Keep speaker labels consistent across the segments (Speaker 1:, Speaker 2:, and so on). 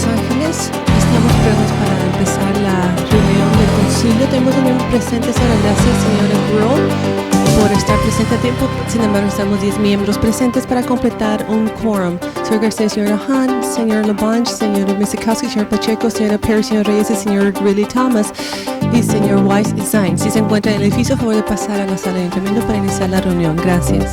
Speaker 1: Los Ángeles. Estamos prestos para empezar la reunión del concilio. Tenemos un miembro presente, señora. Gracias, señora Gruhl, por estar presente a tiempo. Sin embargo, estamos 10 miembros presentes para completar un quórum. Señor García, señora Han, señor Labange, señor Misikowski, señor Pacheco, señora Perry, señor Reyes, y señor Riley Thomas y señor Weiss Zain. Si se encuentra en el edificio, a favor de pasar a la sala de ayuntamiento para iniciar la reunión. Gracias.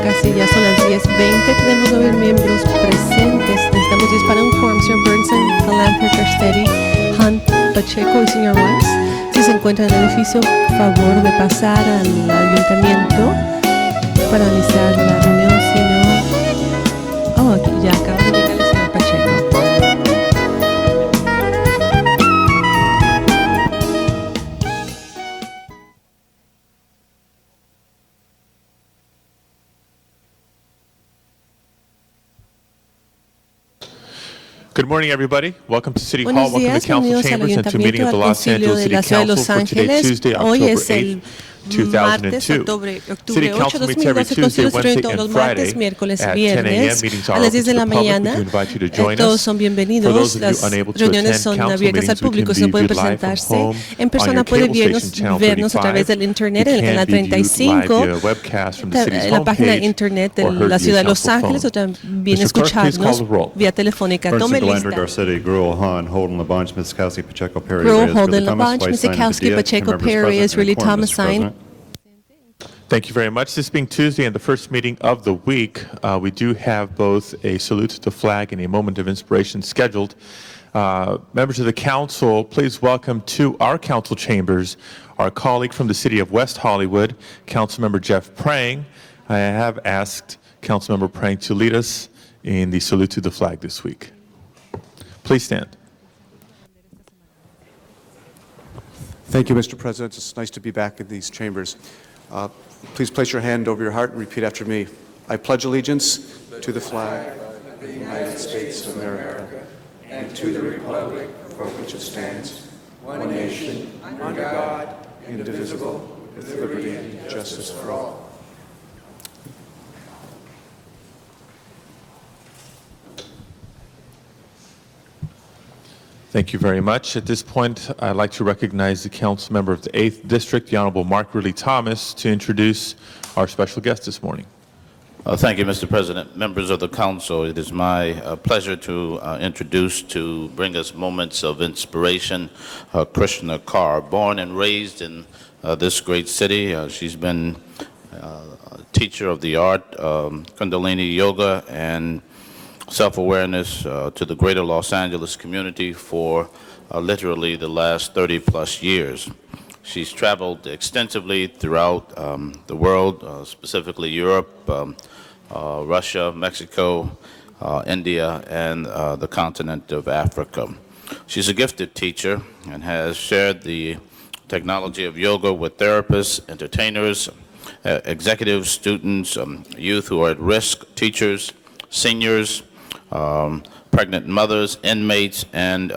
Speaker 1: Casi ya son las 10:20. Tenemos 9 miembros presentes. Necesitamos 10 para un quórum. Señor Burnson, Galante, Tersteri, Hunt, Pacheco y señor Wax. Si se encuentra en el edificio, favor de pasar al ayuntamiento para iniciar la reunión. Si no... Oh, aquí ya acaba de llegar el señor Pacheco.
Speaker 2: Good morning, everybody. Welcome to City Hall.
Speaker 1: Buenos
Speaker 2: Welcome
Speaker 1: días,
Speaker 2: to Council
Speaker 1: bienvenidos al
Speaker 2: Chambers and to meeting
Speaker 1: Ayuntamiento,
Speaker 2: of the
Speaker 1: al
Speaker 2: Los
Speaker 1: Concilio
Speaker 2: Angeles
Speaker 1: de
Speaker 2: City
Speaker 1: la Ciudad de
Speaker 2: Council
Speaker 1: Los
Speaker 2: for today,
Speaker 1: Ángeles.
Speaker 2: Tuesday,
Speaker 1: Hoy
Speaker 2: October
Speaker 1: es el
Speaker 2: 8th,
Speaker 1: martes,
Speaker 2: 2002.
Speaker 1: octubre
Speaker 2: City
Speaker 1: 8,
Speaker 2: Council meets every
Speaker 1: 2012. El
Speaker 2: Tuesday,
Speaker 1: Concilio se reúne
Speaker 2: Wednesday,
Speaker 1: todos los
Speaker 2: and
Speaker 1: martes,
Speaker 2: Friday
Speaker 1: miércoles y
Speaker 2: at 10 a.m.
Speaker 1: viernes
Speaker 2: Meetings
Speaker 1: a
Speaker 2: are
Speaker 1: las
Speaker 2: open
Speaker 1: 10
Speaker 2: to
Speaker 1: de
Speaker 2: the
Speaker 1: la
Speaker 2: public. We
Speaker 1: mañana.
Speaker 2: do invite you to join
Speaker 1: Todos
Speaker 2: us.
Speaker 1: son
Speaker 2: For
Speaker 1: bienvenidos.
Speaker 2: those of you
Speaker 1: Las
Speaker 2: unable to
Speaker 1: reuniones
Speaker 2: attend
Speaker 1: son
Speaker 2: council
Speaker 1: abiertas al
Speaker 2: meetings, we
Speaker 1: público.
Speaker 2: can
Speaker 1: Se
Speaker 2: be
Speaker 1: puede
Speaker 2: viewed live from
Speaker 1: presentarse
Speaker 2: home
Speaker 1: en
Speaker 2: on
Speaker 1: persona,
Speaker 2: your
Speaker 1: puede
Speaker 2: cable station, channel
Speaker 1: vernos a través
Speaker 2: 35.
Speaker 1: del
Speaker 2: You
Speaker 1: internet en el
Speaker 2: can
Speaker 1: canal
Speaker 2: be viewed live
Speaker 1: 35,
Speaker 2: via webcast from the city's
Speaker 1: la página de
Speaker 2: homepage
Speaker 1: internet de
Speaker 2: or heard
Speaker 1: la
Speaker 2: via
Speaker 1: ciudad de Los
Speaker 2: council phone.
Speaker 1: Ángeles, o también
Speaker 2: Mr. Clerk, please call
Speaker 1: escucharnos
Speaker 2: the roll.
Speaker 1: vía telefónica.
Speaker 3: Burnson,
Speaker 1: Tome
Speaker 3: Delandra,
Speaker 1: lista.
Speaker 3: Garcetti, Gruel, Hahn, Holden, Labange, Miskowski, Pacheco, Perry,
Speaker 1: Gruel,
Speaker 3: Reyes,
Speaker 1: Holden,
Speaker 3: Ridley, Thomas,
Speaker 1: Labange,
Speaker 3: Whiteside, and
Speaker 1: Miskowski,
Speaker 3: Padilla,
Speaker 1: Pacheco,
Speaker 3: 10 members
Speaker 1: Perry,
Speaker 3: present,
Speaker 1: Reyes,
Speaker 3: and a
Speaker 1: Ridley,
Speaker 3: quorum,
Speaker 1: Thomas,
Speaker 3: Mr.
Speaker 1: signed.
Speaker 3: President.
Speaker 2: Thank you very much. This being Tuesday and the first meeting of the week, we do have both a salute to the flag and a moment of inspiration scheduled. Members of the council, please welcome to our council chambers our colleague from the city of West Hollywood, Councilmember Jeff Prang. I have asked Councilmember Prang to lead us in the salute to the flag this week. Please stand.
Speaker 4: Thank you, Mr. President. It's nice to be back in these chambers. Please place your hand over your heart and repeat after me. I pledge allegiance to the flag of the United States of America and to the republic for which it stands, one nation, under God, indivisible, with liberty and justice for all.
Speaker 2: Thank you very much. At this point, I'd like to recognize the council member of the 8th District, the Honorable Mark Ridley Thomas, to introduce our special guest this morning.
Speaker 5: Thank you, Mr. President. Members of the council, it is my pleasure to introduce, to bring us moments of inspiration, Krishna Kaur. Born and raised in this great city, she's been a teacher of the art, Kundalini Yoga, and self-awareness to the greater Los Angeles community for literally the last 30-plus years. She's traveled extensively throughout the world, specifically Europe, Russia, Mexico, India, and the continent of Africa. She's a gifted teacher and has shared the technology of yoga with therapists, entertainers, executives, students, youth who are at risk, teachers, seniors, pregnant mothers, inmates, and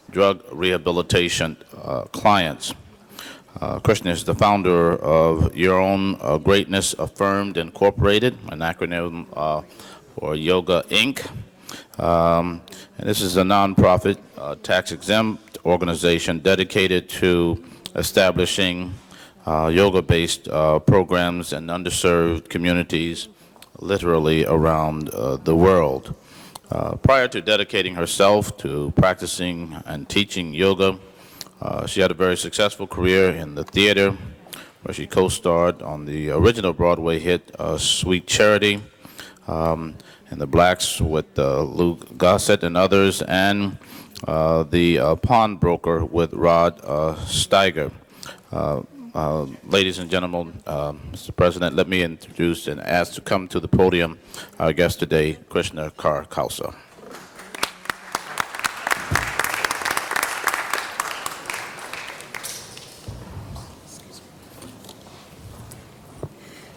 Speaker 5: drug rehabilitation clients. Krishna is the founder of Your Own Greatness Affirmed Incorporated, an acronym for Yoga Inc. And this is a nonprofit, tax-exempt organization dedicated to establishing yoga-based programs in underserved communities literally around the world. Prior to dedicating herself to practicing and teaching yoga, she had a very successful career in the theater, where she co-starred on the original Broadway hit Sweet Charity, and the Blacks with Luke Gossett and others, and the Pawnbroker with Rod Steiger. Ladies and gentlemen, Mr. President, let me introduce and ask to come to the podium our guest today, Krishna Kar Khalsa.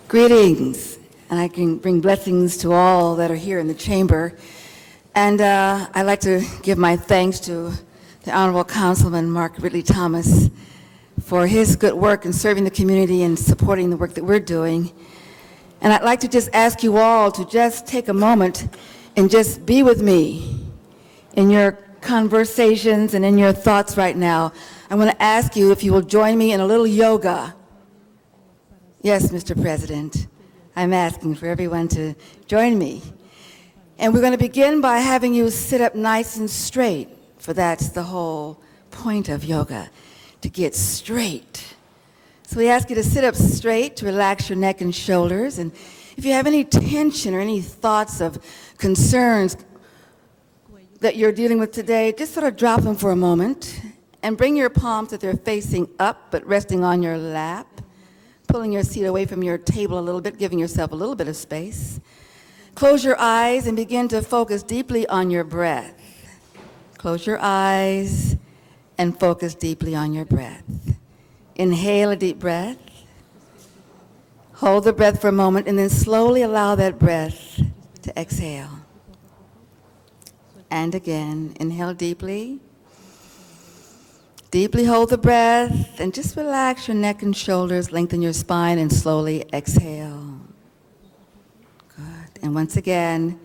Speaker 6: Greetings, and I can bring blessings to all that are here in the chamber. And I'd like to give my thanks to the Honorable Councilman Mark Ridley Thomas for his good work in serving the community and supporting the work that we're doing. And I'd like to just ask you all to just take a moment and just be with me in your conversations and in your thoughts right now. I want to ask you if you will join me in a little yoga. Yes, Mr. President, I'm asking for everyone to join me. And we're going to begin by having you sit up nice and straight, for that's the whole point of yoga, to get straight. So we ask you to sit up straight, to relax your neck and shoulders. And if you have any tension or any thoughts of concerns that you're dealing with today, just sort of drop them for a moment and bring your palms so they're facing up but resting on your lap, pulling your seat away from your table a little bit, giving yourself a little bit of space. Close your eyes and begin to focus deeply on your breath. Close your eyes and focus deeply on your breath. Inhale a deep breath. Hold the breath for a moment and then slowly allow that breath to exhale. And again, inhale deeply. Deeply hold the breath and just relax your neck and shoulders, lengthen your spine, and slowly exhale. Good. And once again,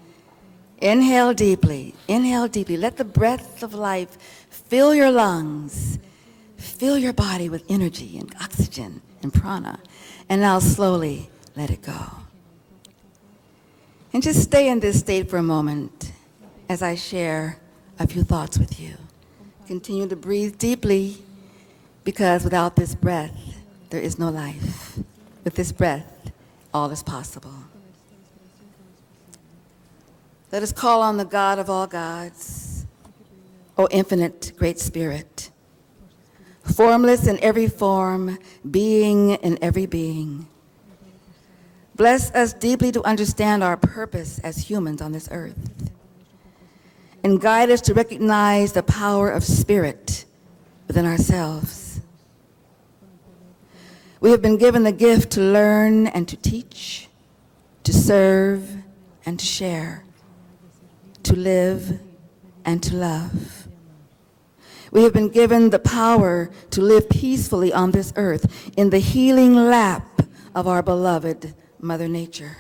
Speaker 6: inhale deeply. Inhale deeply. Let the breath of life fill your lungs. Fill your body with energy and oxygen and prana. And now slowly let it go. And just stay in this state for a moment as I share a few thoughts with you. Continue to breathe deeply, because without this breath, there is no life. With this breath, all is possible. Let us call on the God of all gods, O infinite great spirit, formless in every form, being in every being. Bless us deeply to understand our purpose as humans on this earth, and guide us to recognize the power of spirit within ourselves. We have been given the gift to learn and to teach, to serve and to share, to live and to love. We have been given the power to live peacefully on this earth in the healing lap of our beloved Mother Nature.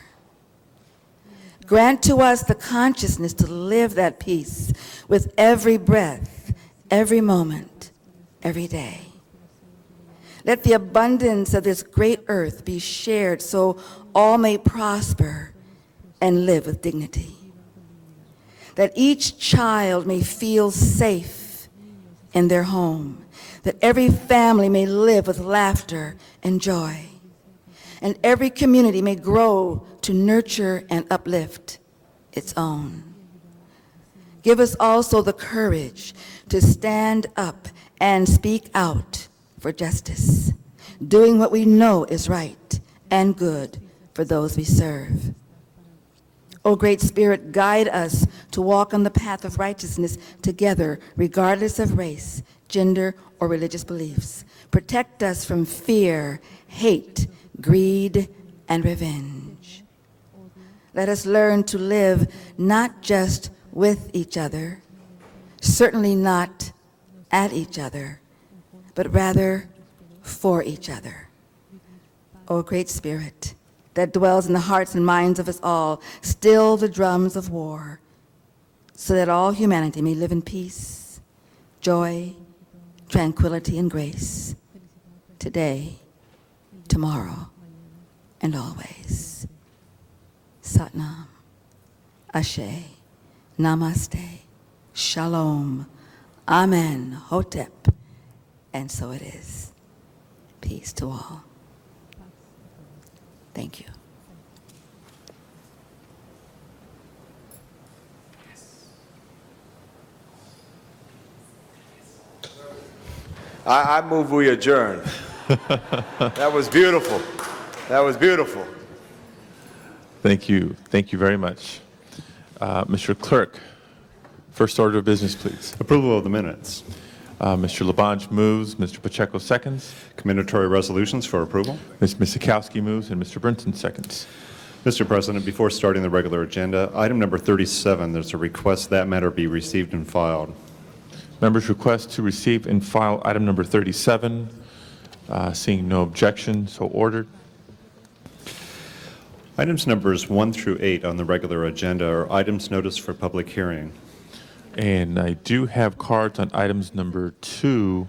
Speaker 6: Grant to us the consciousness to live that peace with every breath, every moment, every day. Let the abundance of this great earth be shared so all may prosper and live with dignity. That each child may feel safe in their home. That every family may live with laughter and joy. And every community may grow to nurture and uplift its own. Give us also the courage to stand up and speak out for justice, doing what we know is right and good for those we serve. O Great Spirit, guide us to walk on the path of righteousness together, regardless of race, gender, or religious beliefs. Protect us from fear, hate, greed, and revenge. Let us learn to live not just with each other, certainly not at each other, but rather for each other. O Great Spirit that dwells in the hearts and minds of us all, still the drums of war, so that all humanity may live in peace, joy, tranquility, and grace, today, tomorrow, and always. Satnam, Ashe, Namaste, Shalom, Amen, Hotep, and so it is. Peace to all. Thank you.
Speaker 7: I move we adjourn. That was beautiful. That was beautiful.
Speaker 2: Thank you. Thank you very much. Mr. Clerk, first order of business, please.
Speaker 3: Approval of the minutes.
Speaker 2: Mr. Labange moves, Mr. Pacheco seconds,
Speaker 3: Commendatory resolutions for approval.
Speaker 2: Ms. Misikowski moves, and Mr. Brinson seconds.
Speaker 3: Mr. President, before starting the regular agenda, item number 37, there's a request that matter be received and filed.
Speaker 2: Members request to receive and file item number 37. Seeing no objection, so ordered.
Speaker 3: Items numbers 1 through 8 on the regular agenda are items noticed for public hearing.
Speaker 2: And I do have cards on items number 2.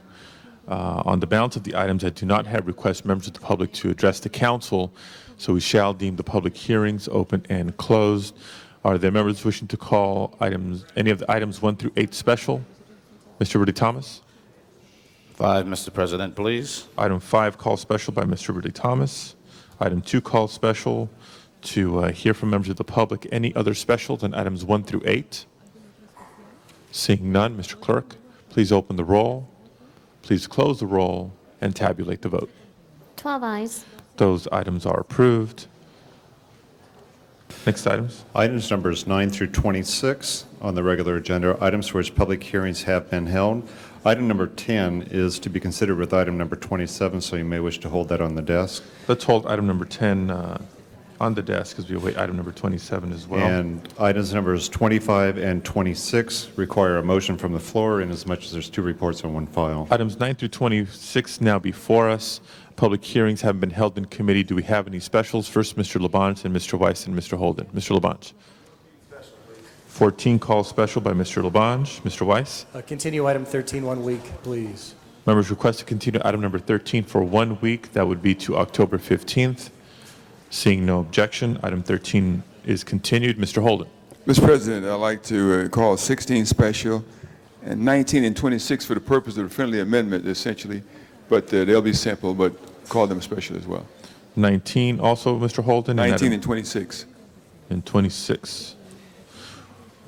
Speaker 2: On the balance of the items, I do not have requests members of the public to address the council, so we shall deem the public hearings open and closed. Are there members wishing to call any of the items 1 through 8 special? Mr. Rudy Thomas.
Speaker 5: 5, Mr. President, please.
Speaker 2: Item 5, call special by Mr. Rudy Thomas. Item 2, call special to hear from members of the public. Any other specials on items 1 through 8? Seeing none, Mr. Clerk, please open the roll, please close the roll, and tabulate the vote.
Speaker 8: 12 ayes.
Speaker 2: Those items are approved. Next items.
Speaker 3: Items numbers 9 through 26 on the regular agenda are items for which public hearings have been held. Item number 10 is to be considered with item number 27, so you may wish to hold that on the desk.
Speaker 2: Let's hold item number 10 on the desk as we await item number 27 as well.
Speaker 3: And items numbers 25 and 26 require a motion from the floor in as much as there's 2 reports on 1 file.
Speaker 2: Items 9 through 26 now before us. Public hearings have been held in committee. Do we have any specials? First, Mr. Labange, and Mr. Weiss, and Mr. Holden. Mr. Labange. 14 call special by Mr. Labange. Mr. Weiss.
Speaker 9: Continue item 13 1 week, please.
Speaker 2: Members request to continue item number 13 for 1 week. That would be to October 15th. Seeing no objection, item 13 is continued. Mr. Holden.
Speaker 10: Mr. President, I'd like to call 16 special and 19 and 26 for the purpose of the friendly amendment, essentially, but they'll be simple, but call them special as well.
Speaker 2: 19 also, Mr. Holden?
Speaker 10: 19 and 26.
Speaker 2: And 26.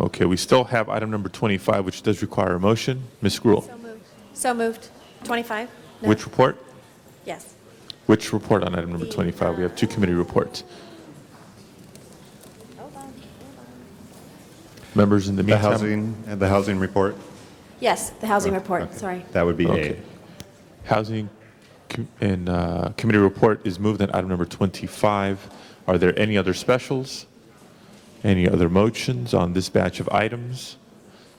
Speaker 2: Okay, we still have item number 25, which does require a motion. Ms. Gruhl.
Speaker 8: So moved. 25? No.
Speaker 2: Which report?
Speaker 8: Yes.
Speaker 2: Which report on item number 25? We have 2 committee reports. Members in the meantime.
Speaker 3: The housing report?
Speaker 8: Yes, the housing report,
Speaker 3: Okay.
Speaker 8: sorry.
Speaker 3: That would be
Speaker 2: Okay. Housing and committee report is moved on item number 25. Are there any other specials? Any other motions on this batch of items?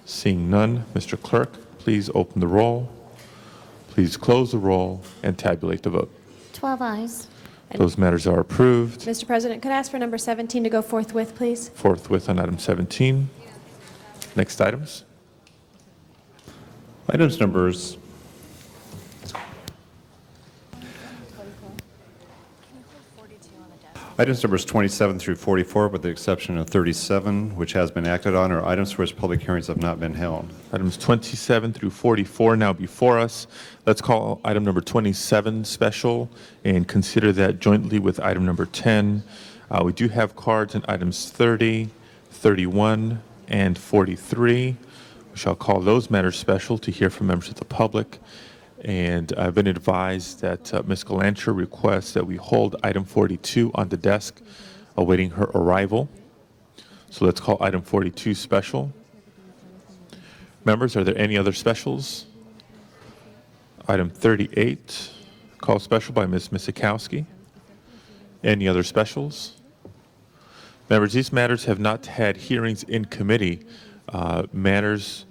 Speaker 2: Seeing none, Mr. Clerk, please open the roll, please close the roll, and tabulate the vote.
Speaker 8: 12 ayes.
Speaker 2: Those matters are approved.
Speaker 11: Mr. President, could I ask for number 17 to go forthwith, please?
Speaker 2: Forthwith on item 17. Next items.
Speaker 3: Items numbers. Items numbers 27 through 44, with the exception of 37, which has been acted on, are items for which public hearings have not been held.
Speaker 2: Items 27 through 44 now before us. Let's call item number 27 special and consider that jointly with item number 10. We do have cards in items 30, 31, and 43. We shall call those matters special to hear from members of the public. And I've been advised that Ms. Galancher requests that we hold item 42 on the desk, awaiting her arrival. So let's call item 42 special. Members, are there any other specials? Item 38, call special by Ms. Misikowski. Any other specials? Members, these matters have not had hearings in committee. Matters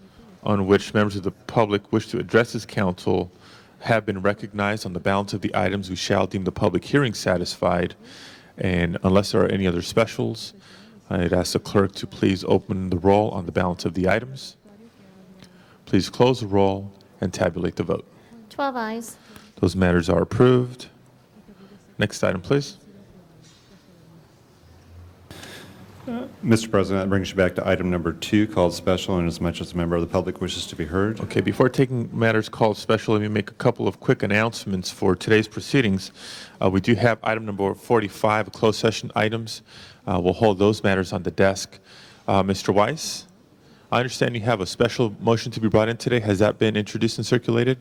Speaker 2: on which members of the public wish to address this council have been recognized. On the balance of the items, we shall deem the public hearing satisfied. And unless there are any other specials, I'd ask the clerk to please open the roll on the balance of the items. Please close the roll and tabulate the vote.
Speaker 8: 12 ayes.
Speaker 2: Those matters are approved. Next item, please.
Speaker 3: Mr. President, that brings you back to item number 2, called special, and as much as a member of the public wishes to be heard.
Speaker 2: Okay, before taking matters called special, let me make a couple of quick announcements for today's proceedings. We do have item number 45, closed session items. We'll hold those matters on the desk. Mr. Weiss, I understand you have a special motion to be brought in today. Has that been introduced and circulated?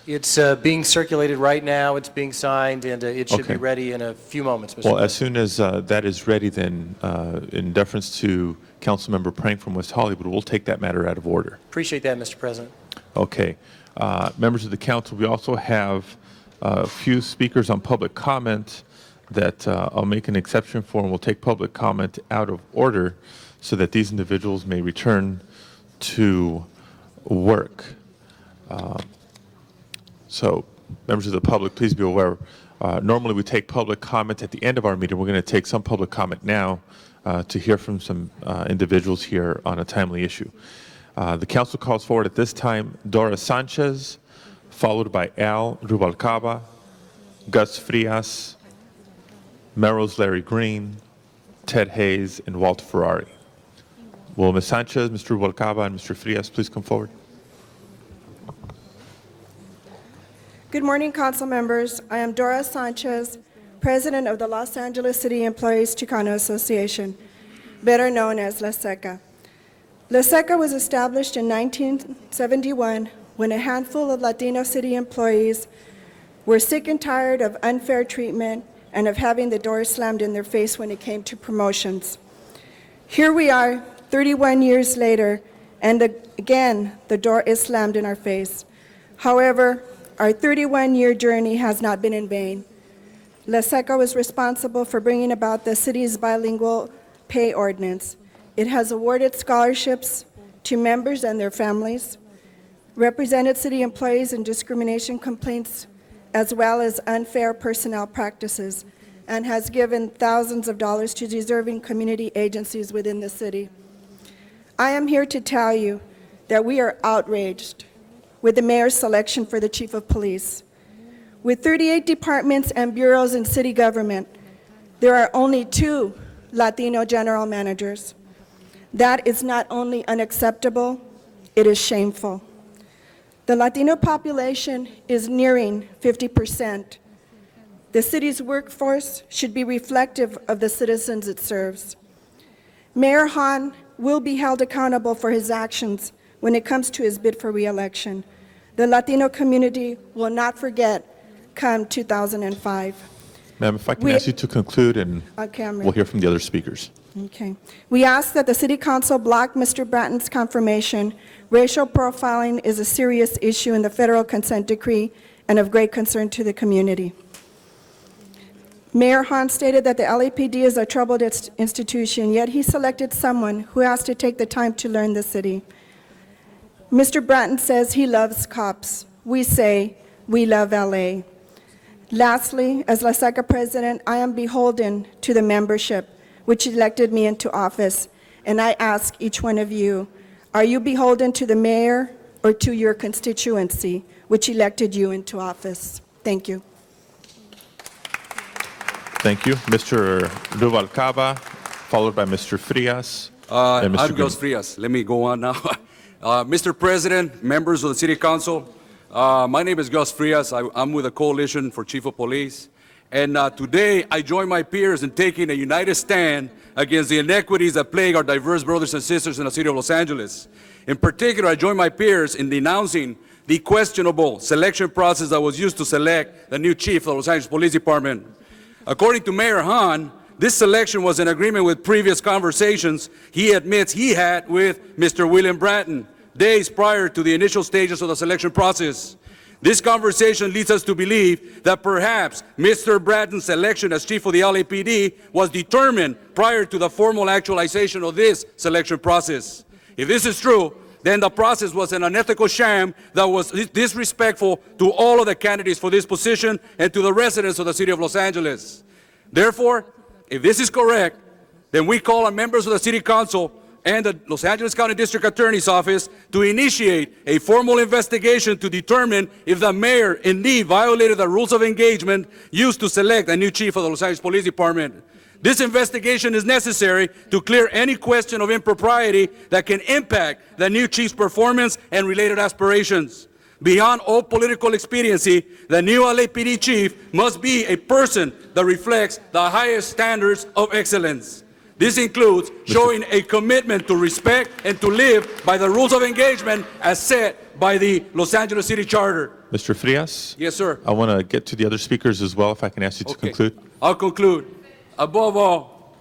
Speaker 9: It's being circulated right now, it's being signed, and it should be
Speaker 2: Okay.
Speaker 9: ready in a few moments, Mr.
Speaker 2: Well,
Speaker 9: President.
Speaker 2: as soon as that is ready, then in deference to Councilmember Prang from West Hollywood, we'll take that matter out of order.
Speaker 9: Appreciate that, Mr. President.
Speaker 2: Okay. Members of the council, we also have a few speakers on public comment that I'll make an exception for, and we'll take public comment out of order so that these individuals may return to work. So, members of the public, please be aware, normally we take public comment at the end of our meeting. We're going to take some public comment now to hear from some individuals here on a timely issue. The council calls forward at this time Dora Sanchez, followed by Al Rubalcaba, Gus Frias, Merrill's Larry Green, Ted Hayes, and Walt Ferrari. Will Ms. Sanchez, Mr. Rubalcaba, and Mr. Frias please come forward?
Speaker 12: Good morning, council members. I am Dora Sanchez, president of the Los Angeles City Employees Chicano Association, better known as La Seca. La Seca was established in 1971 when a handful of Latino city employees were sick and tired of unfair treatment and of having the door slammed in their face when it came to promotions. Here we are, 31 years later, and again, the door is slammed in our face. However, our 31-year journey has not been in vain. La Seca was responsible for bringing about the city's bilingual pay ordinance. It has awarded scholarships to members and their families, represented city employees in discrimination complaints, as well as unfair personnel practices, and has given thousands of dollars to deserving community agencies within the city. I am here to tell you that we are outraged with the mayor's selection for the chief of police. With 38 departments and bureaus in city government, there are only 2 Latino general managers. That is not only unacceptable, it is shameful. The Latino population is nearing 50%. The city's workforce should be reflective of the citizens it serves. Mayor Hahn will be held accountable for his actions when it comes to his bid for re-election. The Latino community will not forget come 2005.
Speaker 2: Ma'am, if I can ask you to conclude, and
Speaker 12: Okay, I'm ready.
Speaker 2: we'll hear from the other speakers.
Speaker 12: Okay. We ask that the City Council block Mr. Bratton's confirmation. Racial profiling is a serious issue in the federal consent decree and of great concern to the community. Mayor Hahn stated that the LAPD is a troubled institution, yet he selected someone who has to take the time to learn the city. Mr. Bratton says he loves cops. We say we love LA. Lastly, as La Seca president, I am beholden to the membership which elected me into office, and I ask each one of you, are you beholden to the mayor or to your constituency which elected you into office? Thank you.
Speaker 2: Thank you. Mr. Rubalcaba, followed by Mr. Frias. and Mr.
Speaker 13: I'm
Speaker 2: Green.
Speaker 13: Gus Frias. Let me go on now. Mr. President, members of the City Council, my name is Gus Frias. I'm with the Coalition for Chief of Police. And today, I join my peers in taking a united stand against the inequities that plague our diverse brothers and sisters in the city of Los Angeles. In particular, I join my peers in denouncing the questionable selection process that was used to select the new chief of the Los Angeles Police Department. According to Mayor Hahn, this selection was in agreement with previous conversations he admits he had with Mr. William Bratton days prior to the initial stages of the selection process. This conversation leads us to believe that perhaps Mr. Bratton's selection as chief of the LAPD was determined prior to the formal actualization of this selection process. If this is true, then the process was an unethical sham that was disrespectful to all of the candidates for this position and to the residents of the city of Los Angeles. Therefore, if this is correct, then we call on members of the City Council and the Los Angeles County District Attorney's Office to initiate a formal investigation to determine if the mayor indeed violated the rules of engagement used to select a new chief of the Los Angeles Police Department. This investigation is necessary to clear any question of impropriety that can impact the new chief's performance and related aspirations. Beyond all political expediency, the new LAPD chief must be a person that reflects the highest standards of excellence. This includes showing a commitment to respect and to live by the rules of engagement as set by the Los Angeles City Charter.
Speaker 2: Mr. Frias?
Speaker 13: Yes, sir.
Speaker 2: I want to get to the other speakers as well, if I can ask you to conclude.
Speaker 13: I'll conclude. Above all,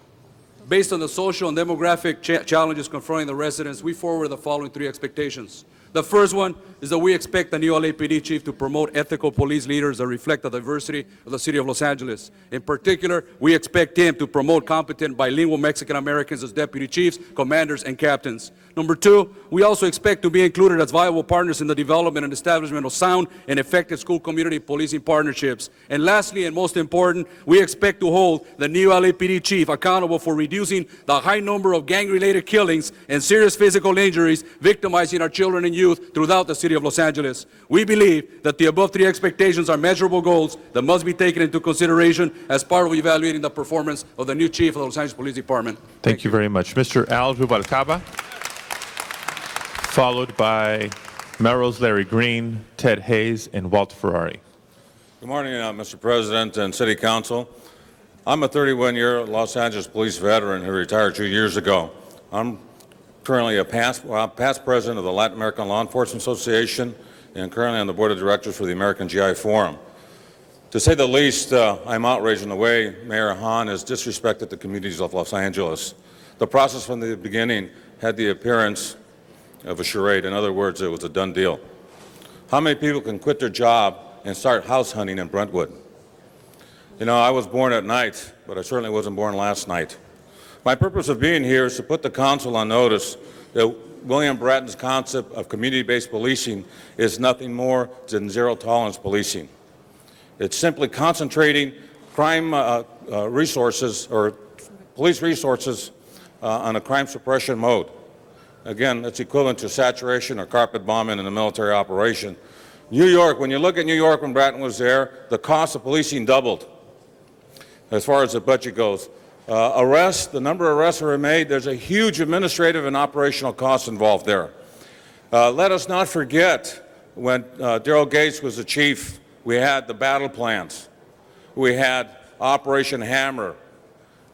Speaker 13: based on the social and demographic challenges confronting the residents, we forward the following 3 expectations. The first one is that we expect the new LAPD chief to promote ethical police leaders that reflect the diversity of the city of Los Angeles. In particular, we expect him to promote competent bilingual Mexican Americans as deputy chiefs, commanders, and captains. Number 2, we also expect to be included as viable partners in the development and establishment of sound and effective school community policing partnerships. And lastly, and most important, we expect to hold the new LAPD chief accountable for reducing the high number of gang-related killings and serious physical injuries victimizing our children and youth throughout the city of Los Angeles. We believe that the above 3 expectations are measurable goals that must be taken into consideration as part of evaluating the performance of the new chief of the Los Angeles Police Department.
Speaker 2: Thank you very much. Mr. Al Rubalcaba, followed by Melrose Larry Green, Ted Hayes, and Walt Ferrari.
Speaker 14: Good morning, Mr. President and City Council. I'm a 31-year Los Angeles police veteran who retired 2 years ago. I'm currently a past president of the Latin American Law Enforcement Association and currently on the board of directors for the American GI Forum. To say the least, I'm outraged in the way Mayor Hahn has disrespected the communities of Los Angeles. The process from the beginning had the appearance of a charade. In other words, it was a done deal. How many people can quit their job and start house hunting in Brentwood? You know, I was born at night, but I certainly wasn't born last night. My purpose of being here is to put the council on notice that William Bratton's concept of community-based policing is nothing more than zero-tolerance policing. It's simply concentrating crime resources or police resources on a crime suppression mode. Again, it's equivalent to saturation or carpet bombing in a military operation. New York, when you look at New York when Bratton was there, the cost of policing doubled as far as the budget goes. The number of arrests that were made, there's a huge administrative and operational cost involved there. Let us not forget when Daryl Gates was the chief, we had the battle plans. We had Operation Hammer,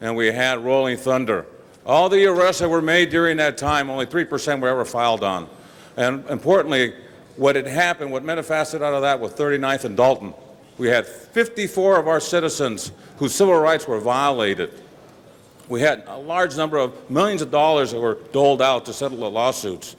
Speaker 14: and we had Rolling Thunder. All the arrests that were made during that time, only 3% were ever filed on. And importantly, what had happened, what manifested out of that was 39th and Dalton. We had 54 of our citizens whose civil rights were violated. We had a large number of millions of dollars that were doled out to settle the lawsuits.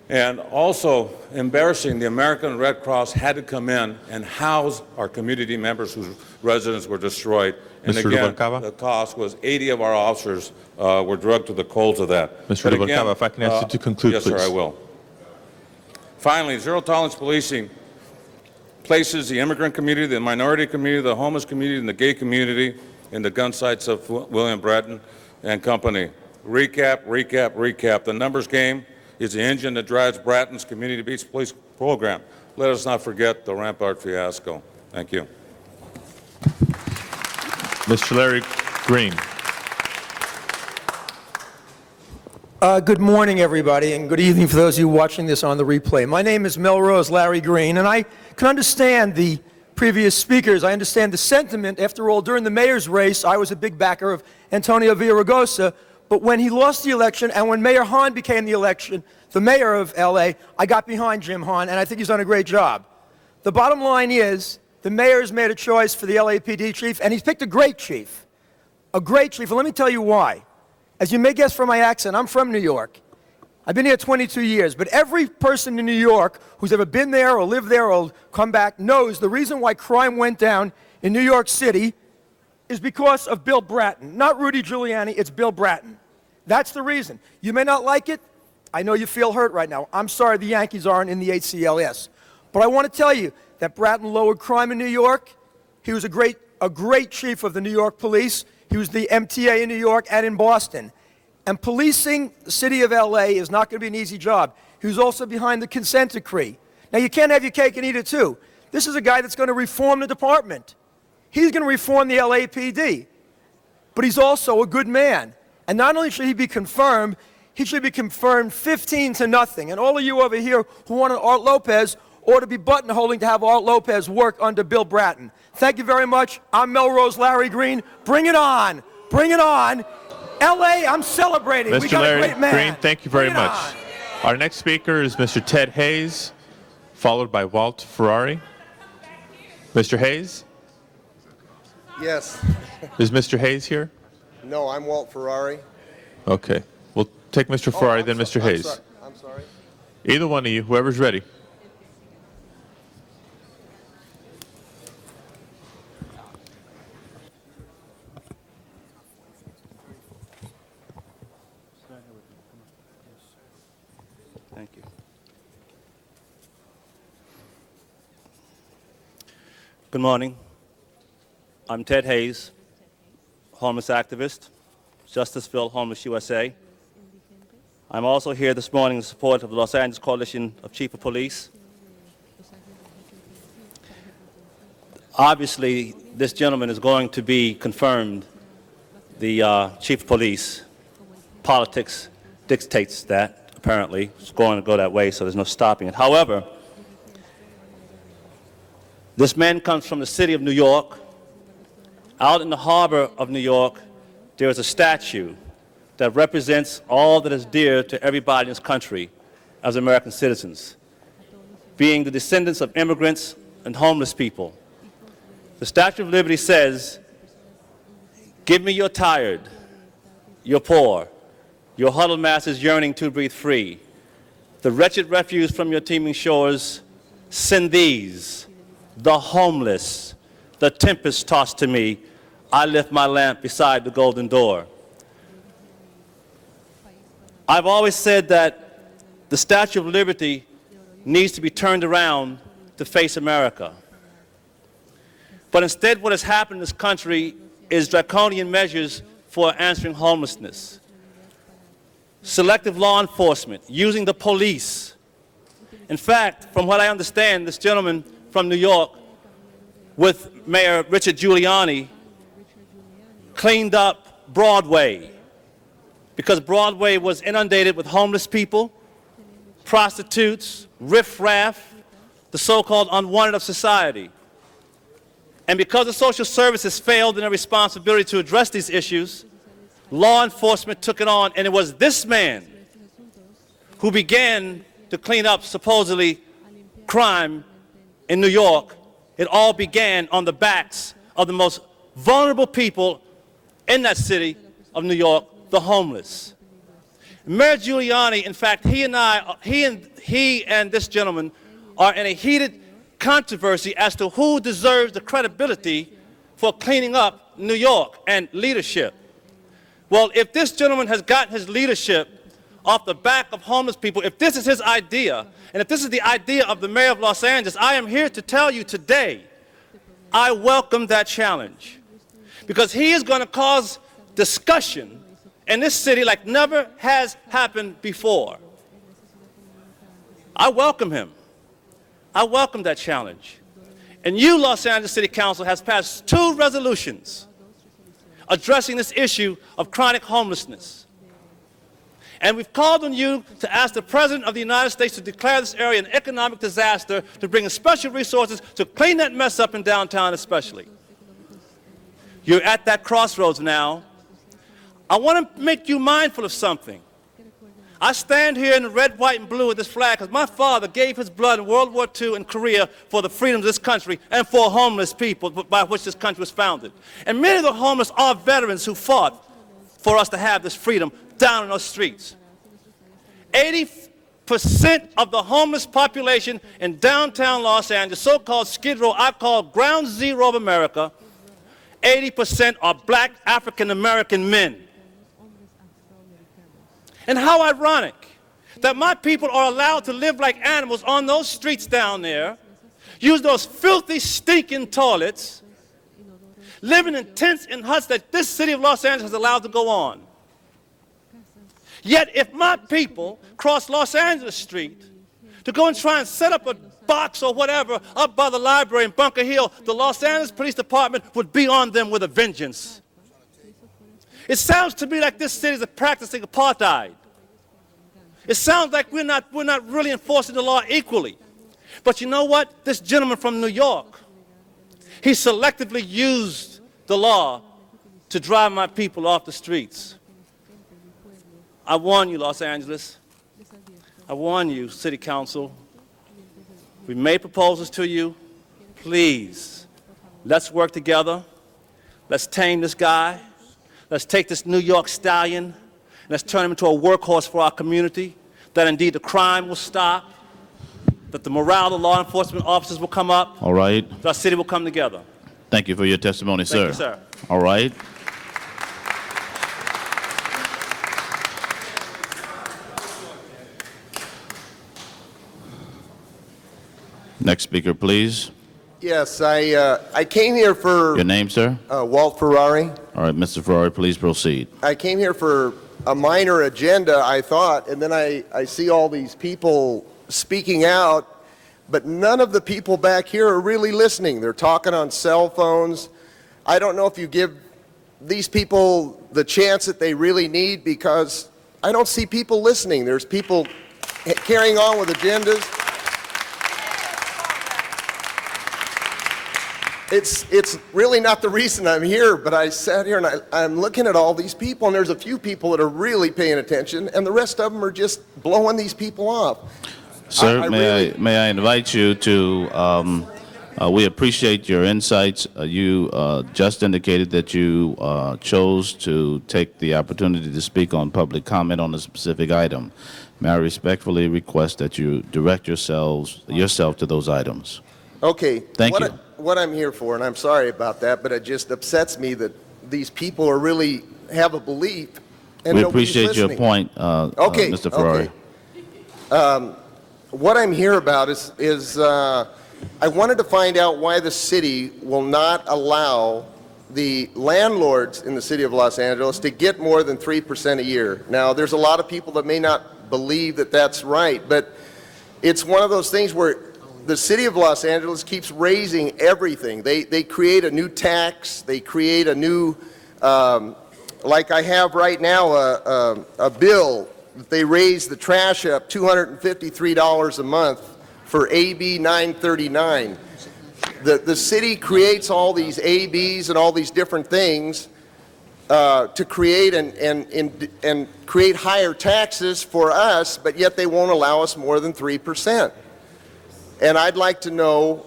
Speaker 14: And also, embarrassing, the American Red Cross had to come in and house our community members whose residents were destroyed. And
Speaker 2: Mr.
Speaker 14: again,
Speaker 2: Rubalcaba?
Speaker 14: the cost was 80 of our officers were drugged to the coals of that.
Speaker 2: Mr. Rubalcaba, if I can ask you to conclude,
Speaker 14: yes,
Speaker 2: please.
Speaker 14: Yes, sir, I will. Finally, zero-tolerance policing places the immigrant community, the minority community, the homeless community, and the gay community in the gun sights of William Bratton and company. Recap, recap, recap. The numbers game is the engine that drives Bratton's community-based police program. Let us not forget the Rampart fiasco. Thank you.
Speaker 2: Mr. Larry Green.
Speaker 15: Good morning, everybody, and good evening for those of you watching this on the replay. My name is Melrose Larry Green, and I can understand the previous speakers. I understand the sentiment. After all, during the mayor's race, I was a big backer of Antonio Villaraigosa, but when he lost the election and when Mayor Hahn became the mayor of L.A., I got behind Jim Hahn, and I think he's done a great job. The bottom line is the mayor's made a choice for the LAPD chief, and he's picked a great chief. A great chief, and let me tell you why. As you may guess from my accent, I'm from New York. I've been here 22 years, but every person in New York who's ever been there or lived there or come back knows the reason why crime went down in New York City is because of Bill Bratton. Not Rudy Giuliani, it's Bill Bratton. That's the reason. You may not like it. I know you feel hurt right now. I'm sorry the Yankees aren't in the ACLS. But I want to tell you that Bratton lowered crime in New York. He was a great chief of the New York police. He was the MTA in New York and in Boston. And policing the city of LA is not going to be an easy job. He was also behind the consent decree. Now, you can't have your cake and eat it too. This is a guy that's going to reform the department. He's going to reform the LAPD. but he's also a good man. And not only should he be confirmed 15-0. And all of you over here who wanted Art Lopez ought to be buttonholing to have Art Lopez work under Bill Bratton. Thank you very much. I'm Melrose Larry Green. Bring it on. Bring it on. L.A., I'm celebrating. We
Speaker 2: Mr.
Speaker 15: got
Speaker 2: Larry
Speaker 15: a great man.
Speaker 2: Green, thank you very
Speaker 15: Bring it
Speaker 2: much.
Speaker 15: on.
Speaker 2: Our next speaker is Mr. Ted Hayes, followed by Walt Ferrari. Mr. Hayes?
Speaker 16: Yes.
Speaker 2: Is Mr. Hayes here?
Speaker 16: No, I'm Walt Ferrari.
Speaker 2: Okay. We'll take Mr. Ferrari, then Mr. Hayes.
Speaker 16: I'm sorry.
Speaker 2: Either one of you, whoever's ready.
Speaker 17: Thank you. Good morning. I'm Ted Hayes, homeless activist, Justiceville Homeless USA. I'm also here this morning in support of the Los Angeles Coalition of Chief of Police. Obviously, this gentleman is going to be confirmed the Chief of Police. Politics dictates that, apparently. It's going to go that way, so there's no stopping it. However, this man comes from the city of New York. Out in the harbor of New York, there is a statue that represents all that is dear to everybody in this country as American citizens, being the descendants of immigrants and homeless people. The Statue of Liberty says, "Give me your tired, your poor, your huddled masses yearning to breathe free. The wretched refuse from your teeming shores, send these, the homeless, the tempest tossed to me. I lift my lamp beside the golden door." I've always said that the Statue of Liberty needs to be turned around to face America. But instead, what has happened in this country is draconian measures for answering homelessness. Selective law enforcement, using the police. In fact, from what I understand, this gentleman from New York with Mayor Richard Giuliani cleaned up Broadway because Broadway was inundated with homeless people, prostitutes, riffraff, the so-called unwanted of society. And because the social services failed in their responsibility to address these issues, law enforcement took it on, and it was this man who began to clean up supposedly crime in New York. It all began on the backs of the most vulnerable people in that city of New York, the homeless. Mayor Giuliani, in fact, he and this gentleman are in a heated controversy as to who deserves the credibility for cleaning up New York and leadership. Well, if this gentleman has gotten his leadership off the back of homeless people, if this is his idea, and if this is the idea of the mayor of Los Angeles, I am here to tell you today, I welcome that challenge. Because he is going to cause discussion in this city like never has happened before. I welcome him. I welcome that challenge. And you, Los Angeles City Council, has passed 2 resolutions addressing this issue of chronic homelessness. And we've called on you to ask the President of the United States to declare this area an economic disaster, to bring in special resources to clean that mess up in downtown especially. You're at that crossroads now. I want to make you mindful of something. I stand here in the red, white, and blue with this flag because my father gave his blood in World War II in Korea for the freedoms of this country and for homeless people by which this country was founded. And many of the homeless are veterans who fought for us to have this freedom down in those streets. 80% of the homeless population in downtown Los Angeles, so-called Skid Row, I call ground zero of America, 80% are black African-American men. And how ironic that my people are allowed to live like animals on those streets down there, use those filthy, stinking toilets, living in tents and huts that this city of Los Angeles has allowed to go on. Yet if my people cross Los Angeles Street to go and try and set up a box or whatever up by the library in Bunker Hill, the Los Angeles Police Department would be on them with a vengeance. It sounds to me like this city is practicing apartheid. It sounds like we're not really enforcing the law equally. But you know what? This gentleman from New York, he selectively used the law to drive my people off the streets. I warn you, Los Angeles. I warn you, City Council. We made proposals to you. Please, let's work together. Let's tame this guy. Let's take this New York stallion and let's turn him into a workhorse for our community, that indeed the crime will stop, that the morale of the law enforcement officers will come up.
Speaker 5: All right.
Speaker 17: That our city will come together.
Speaker 5: Thank you for your testimony, sir.
Speaker 17: Thank you, sir.
Speaker 5: All right. Next speaker, please.
Speaker 16: Yes, I came here for...
Speaker 5: Your name, sir?
Speaker 16: Walt Ferrari.
Speaker 5: All right, Mr. Ferrari, please proceed.
Speaker 16: I came here for a minor agenda, I thought, and then I see all these people speaking out, but none of the people back here are really listening. They're talking on cell phones. I don't know if you give these people the chance that they really need, because I don't see people listening. There's people carrying on with agendas. It's really not the reason I'm here, but I sat here and I'm looking at all these people, and there's a few people that are really paying attention, and the rest of them are just blowing these people off.
Speaker 5: Sir, may I invite you to, we appreciate your insights. You just indicated that you chose to take the opportunity to speak on public comment on a specific item. May I respectfully request that you direct yourself to those items.
Speaker 16: Okay.
Speaker 5: Thank you.
Speaker 16: What I'm here for, and I'm sorry about that, but it just upsets me that these people are really have a belief and
Speaker 5: we
Speaker 16: nobody's
Speaker 5: appreciate your
Speaker 16: listening.
Speaker 5: point, Mr. Ferrari.
Speaker 16: Okay. What I'm here about is I wanted to find out why the city will not allow the landlords in the city of Los Angeles to get more than 3% a year. Now, there's a lot of people that may not believe that that's right, but it's one of those things where the city of Los Angeles keeps raising everything. They create a new tax. They create a new, like I have right now, a bill that they raise the trash up $253 a month for AB 939. The city creates all these ABs and all these different things to create and create higher taxes for us, but yet they won't allow us more than 3%. And I'd like to know,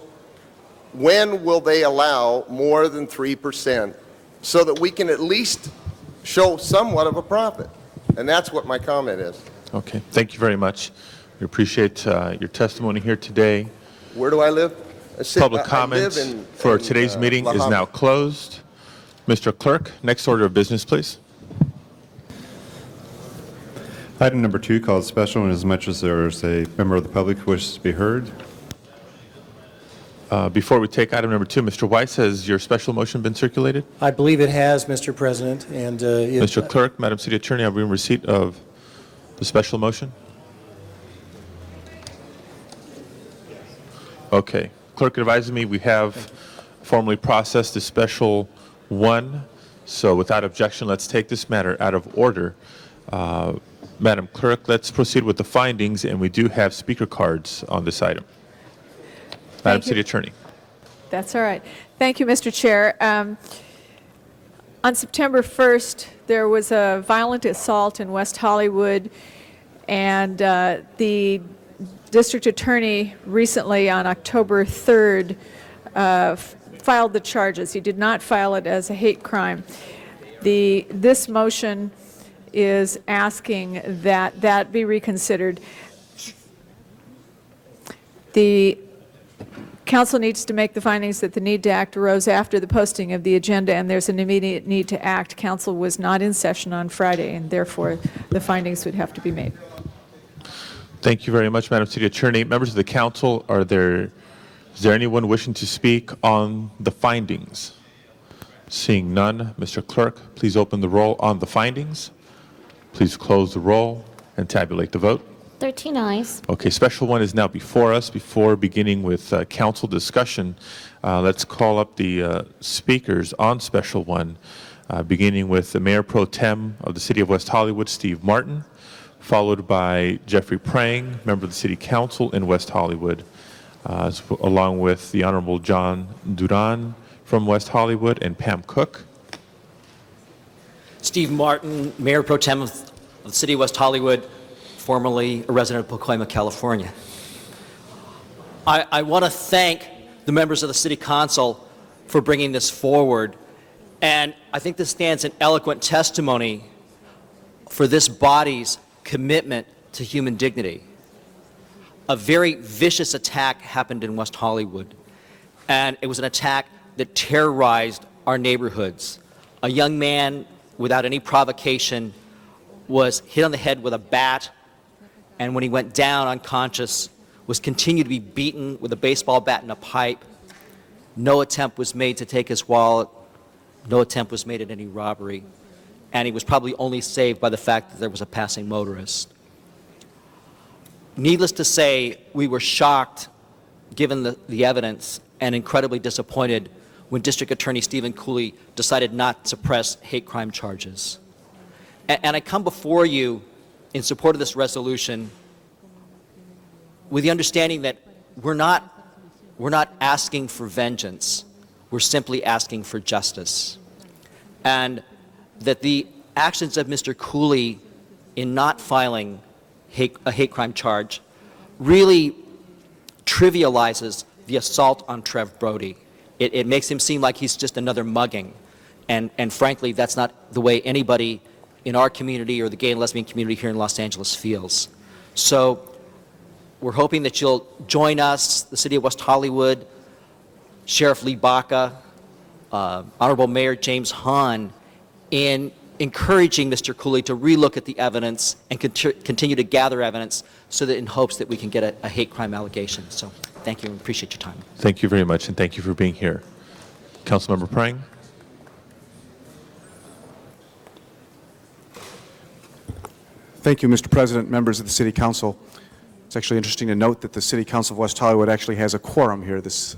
Speaker 16: when will they allow more than 3% so that we can at least show somewhat of a profit? And that's what my comment is.
Speaker 2: Okay, thank you very much. We appreciate your testimony here today.
Speaker 16: Where do I live?
Speaker 2: Public comment for today's meeting is now closed. Mr. Clerk, next order of business, please.
Speaker 3: Item number 2, called special, and as much as there is a member of the public who wishes to be heard.
Speaker 2: Before we take item number 2, Mr. Weiss, has your special motion been circulated?
Speaker 9: I believe it has, Mr. President. And
Speaker 2: Mr. Clerk, Madam City Attorney, are we in receipt of the special motion? Okay. Clerk advises me we have formally processed the special 1. So without objection, let's take this matter out of order. Madam Clerk, let's proceed with the findings, and we do have speaker cards on this item. Madam City Attorney.
Speaker 18: That's all right. Thank you, Mr. Chair. On September 1st, there was a violent assault in West Hollywood, and the district attorney recently, on October 3rd, filed the charges. He did not file it as a hate crime. This motion is asking that that be reconsidered. The Council needs to make the findings that the need to act arose after the posting of the agenda, and there's an immediate need to act. Council was not in session on Friday, and therefore the findings would have to be made.
Speaker 2: Thank you very much, Madam City Attorney. Members of the Council, is there anyone wishing to speak on the findings? Seeing none, Mr. Clerk, please open the roll on the findings. Please close the roll and tabulate the vote.
Speaker 8: 13 ayes.
Speaker 2: Okay, special 1 is now before us. Before beginning with council discussion, let's call up the speakers on special 1. beginning with the Mayor Pro Tem of the City of West Hollywood, Steve Martin, followed by Jeffrey Prang, member of the City Council in West Hollywood, along with the Honorable John Duran from West Hollywood and Pam Cook.
Speaker 19: Steve Martin, Mayor Pro Tem of the City of West Hollywood, formerly a resident of Pacoima, California. I want to thank the members of the City Council for bringing this forward, and I think this stands an eloquent testimony for this body's commitment to human dignity. A very vicious attack happened in West Hollywood, and it was an attack that terrorized our neighborhoods. A young man, without any provocation, was hit on the head with a bat, and when he went down unconscious, was continued to be beaten with a baseball bat and a pipe. No attempt was made to take his wallet. No attempt was made at any robbery. And he was probably only saved by the fact that there was a passing motorist. Needless to say, we were shocked, given the evidence, and incredibly disappointed when District Attorney Stephen Cooley decided not to press hate crime charges. And I come before you in support of this resolution with the understanding that we're not asking for vengeance. We're simply asking for justice. And that the actions of Mr. Cooley in not filing a hate crime charge really trivializes the assault on Trev Brody. It makes him seem like he's just another mugging. And frankly, that's not the way anybody in our community or the gay and lesbian community here in Los Angeles feels. So we're hoping that you'll join us, the City of West Hollywood, Sheriff Lee Baca, Honorable Mayor James Hahn, in encouraging Mr. Cooley to relook at the evidence and continue to gather evidence so that in hopes that we can get a hate crime allegation. So thank you and appreciate your time.
Speaker 2: Thank you very much, and thank you for being here. Councilmember Prang.
Speaker 4: Thank you, Mr. President, members of the City Council. It's actually interesting to note that the City Council of West Hollywood actually has a quorum here this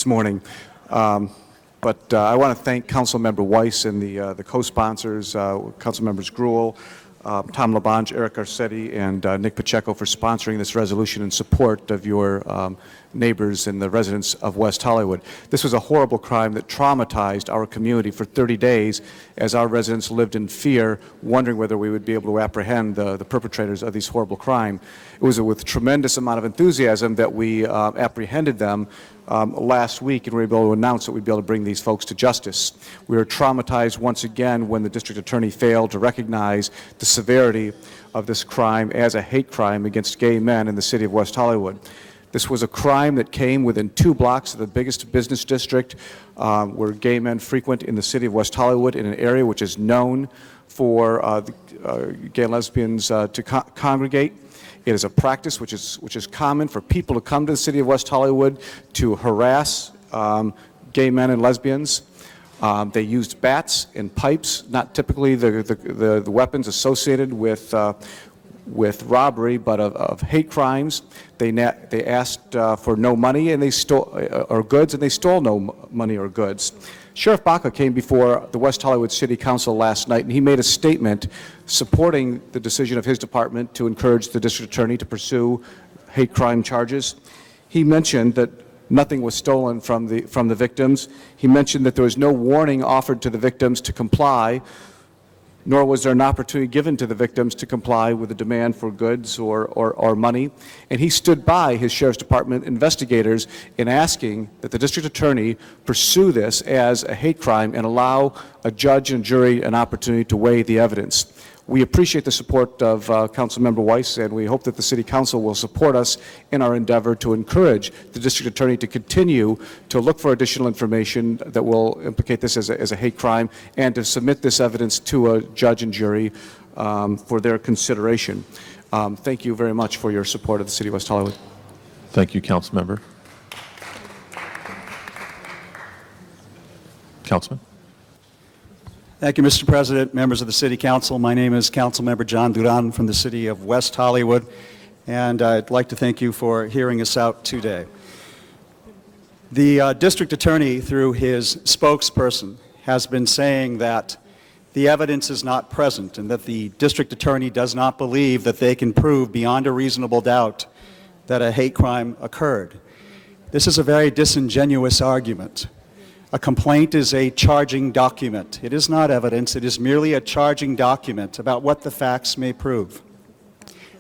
Speaker 4: morning. But I want to thank Councilmember Weiss and the co-sponsors, Councilmembers Gruel, Tom Labange, Eric Garcetti, and Nick Pacheco for sponsoring this resolution in support of your neighbors and the residents of West Hollywood. This was a horrible crime that traumatized our community for 30 days as our residents lived in fear, wondering whether we would be able to apprehend the perpetrators of these horrible crimes. It was with tremendous amount of enthusiasm that we apprehended them last week, and we were able to announce that we'd be able to bring these folks to justice. We were traumatized once again when the district attorney failed to recognize the severity of this crime as a hate crime against gay men in the city of West Hollywood. This was a crime that came within 2 blocks of the biggest business district where gay men frequent in the city of West Hollywood, in an area which is known for gay and lesbians to congregate. It is a practice which is common for people to come to the city of West Hollywood to harass gay men and lesbians. They used bats and pipes, not typically the weapons associated with robbery, but of hate crimes. They asked for no money and they stole or goods, and they stole no money or goods. Sheriff Baca came before the West Hollywood City Council last night, and he made a statement supporting the decision of his department to encourage the district attorney to pursue hate crime charges. He mentioned that nothing was stolen from the victims. He mentioned that there was no warning offered to the victims to comply, nor was there an opportunity given to the victims to comply with the demand for goods or money. And he stood by his Sheriff's Department investigators in asking that the district attorney pursue this as a hate crime and allow a judge and jury an opportunity to weigh the evidence. We appreciate the support of Councilmember Weiss, and we hope that the City Council will support us in our endeavor to encourage the District Attorney to continue to look for additional information that will implicate this as a hate crime and to submit this evidence to a judge and jury for their consideration. Thank you very much for your support of the City of West Hollywood.
Speaker 2: Thank you, Councilmember. Councilman.
Speaker 20: Thank you, Mr. President, members of the City Council. My name is Councilmember John Duran from the City of West Hollywood, and I'd like to thank you for hearing us out today. The District Attorney, through his spokesperson, has been saying that the evidence is not present and that the district attorney does not believe that they can prove beyond a reasonable doubt that a hate crime occurred. This is a very disingenuous argument. A complaint is a charging document. It is not evidence. It is merely a charging document about what the facts may prove.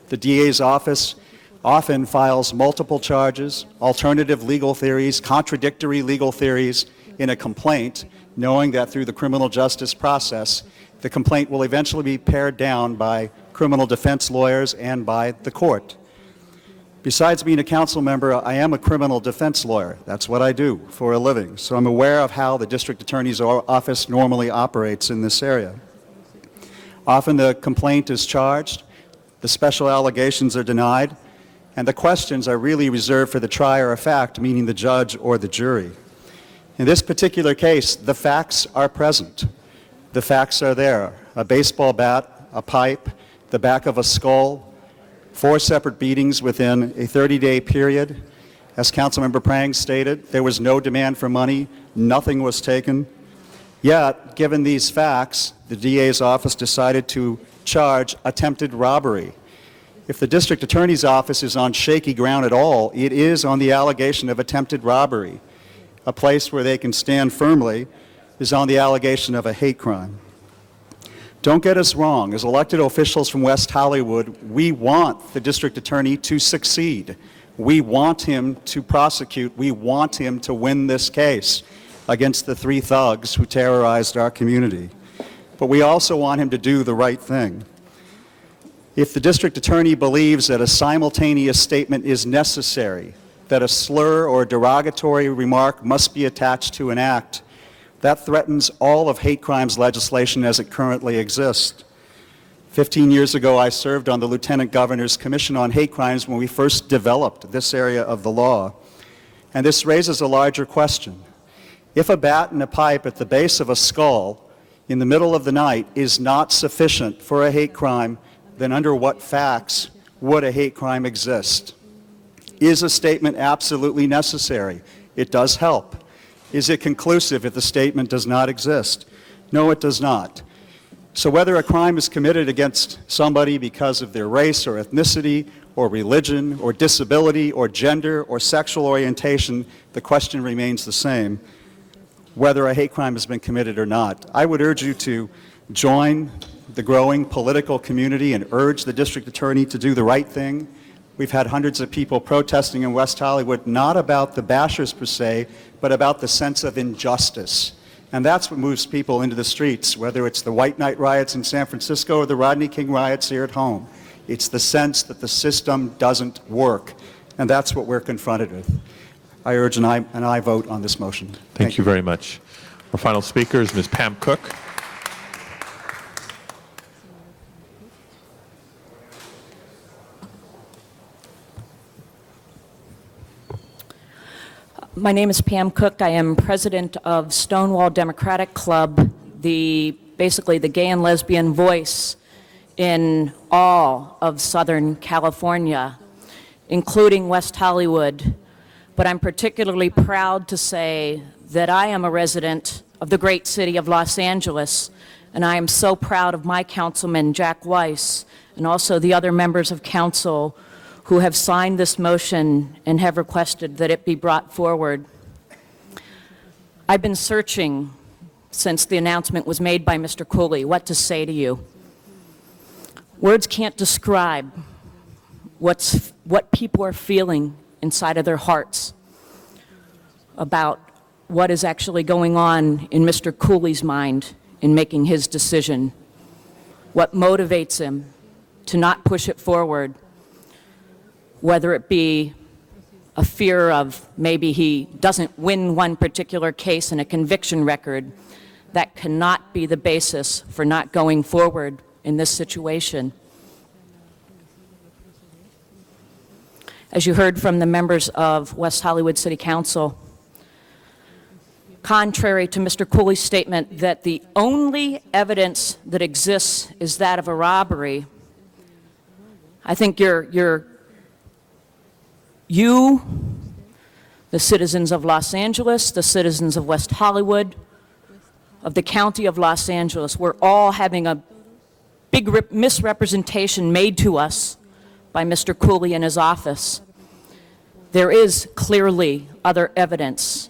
Speaker 20: The DA's office often files multiple charges, alternative legal theories, contradictory legal theories in a complaint, knowing that through the criminal justice process, the complaint will eventually be pared down by criminal defense lawyers and by the court. Besides being a council member, I am a criminal defense lawyer. That's what I do for a living. So I'm aware of how the district attorney's office normally operates in this area. Often the complaint is charged, the special allegations are denied, and the questions are really reserved for the trier of fact, meaning the judge or the jury. In this particular case, the facts are present. The facts are there. A baseball bat, a pipe, the back of a skull, 4 separate beatings within a 30-day period. As Councilmember Prang stated, there was no demand for money, nothing was taken. Yet, given these facts, the DA's office decided to charge attempted robbery. If the district attorney's office is on shaky ground at all, it is on the allegation of attempted robbery. A place where they can stand firmly is on the allegation of a hate crime. Don't get us wrong, as elected officials from West Hollywood, we want the district attorney to succeed. We want him to prosecute. We want him to win this case against the 3 thugs who terrorized our community. But we also want him to do the right thing. If the district attorney believes that a simultaneous statement is necessary, that a slur or derogatory remark must be attached to an act, that threatens all of hate crimes legislation as it currently exists. 15 years ago, I served on the Lieutenant Governor's Commission on Hate Crimes when we first developed this area of the law. And this raises a larger question. If a bat and a pipe at the base of a skull in the middle of the night is not sufficient for a hate crime, then under what facts would a hate crime exist? Is a statement absolutely necessary? It does help. Is it conclusive if the statement does not exist? No, it does not. So whether a crime is committed against somebody because of their race or ethnicity or religion or disability or gender or sexual orientation, the question remains the same, whether a hate crime has been committed or not. I would urge you to join the growing political community and urge the district attorney to do the right thing. We've had hundreds of people protesting in West Hollywood, not about the bashers per se, but about the sense of injustice. And that's what moves people into the streets, whether it's the White Night riots in San Francisco or the Rodney King riots here at home. It's the sense that the system doesn't work. And that's what we're confronted with. I urge an aye vote on this motion.
Speaker 2: Thank you very much. Our final speaker is Ms. Pam Cook.
Speaker 21: My name is Pam Cook. I am president of Stonewall Democratic Club, basically the gay and lesbian voice in all of Southern California, including West Hollywood. But I'm particularly proud to say that I am a resident of the great city of Los Angeles, and I am so proud of my councilman, Jack Weiss, and also the other members of council who have signed this motion and have requested that it be brought forward. I've been searching since the announcement was made by Mr. Cooley what to say to you. Words can't describe what people are feeling inside of their hearts about what is actually going on in Mr. Cooley's mind in making his decision, what motivates him to not push it forward, whether it be a fear of maybe he doesn't win one particular case in a conviction record. That cannot be the basis for not going forward in this situation. As you heard from the members of West Hollywood City Council, contrary to Mr. Cooley's statement that the only evidence that exists is that of a robbery, I think you, the citizens of Los Angeles, the citizens of West Hollywood, of the County of Los Angeles, we're all having a big misrepresentation made to us by Mr. Cooley and his office. There is clearly other evidence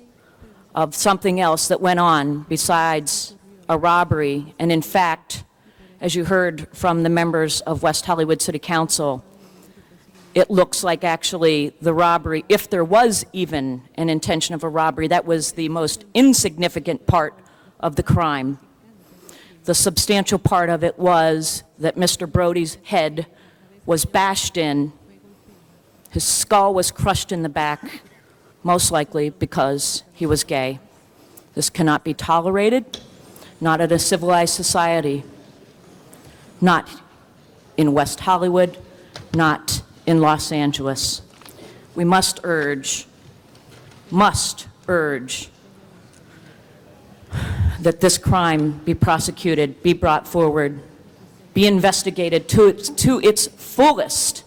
Speaker 21: of something else that went on besides a robbery, and in fact, as you heard from the members of West Hollywood City Council, it looks like actually the robbery, if there was even an intention of a robbery, that was the most insignificant part of the crime. The substantial part of it was that Mr. Brody's head was bashed in, his skull was crushed in the back, most likely because he was gay. This cannot be tolerated, not in a civilized society, not in West Hollywood, not in Los Angeles. We must urge that this crime be prosecuted, be brought forward, be investigated to its fullest.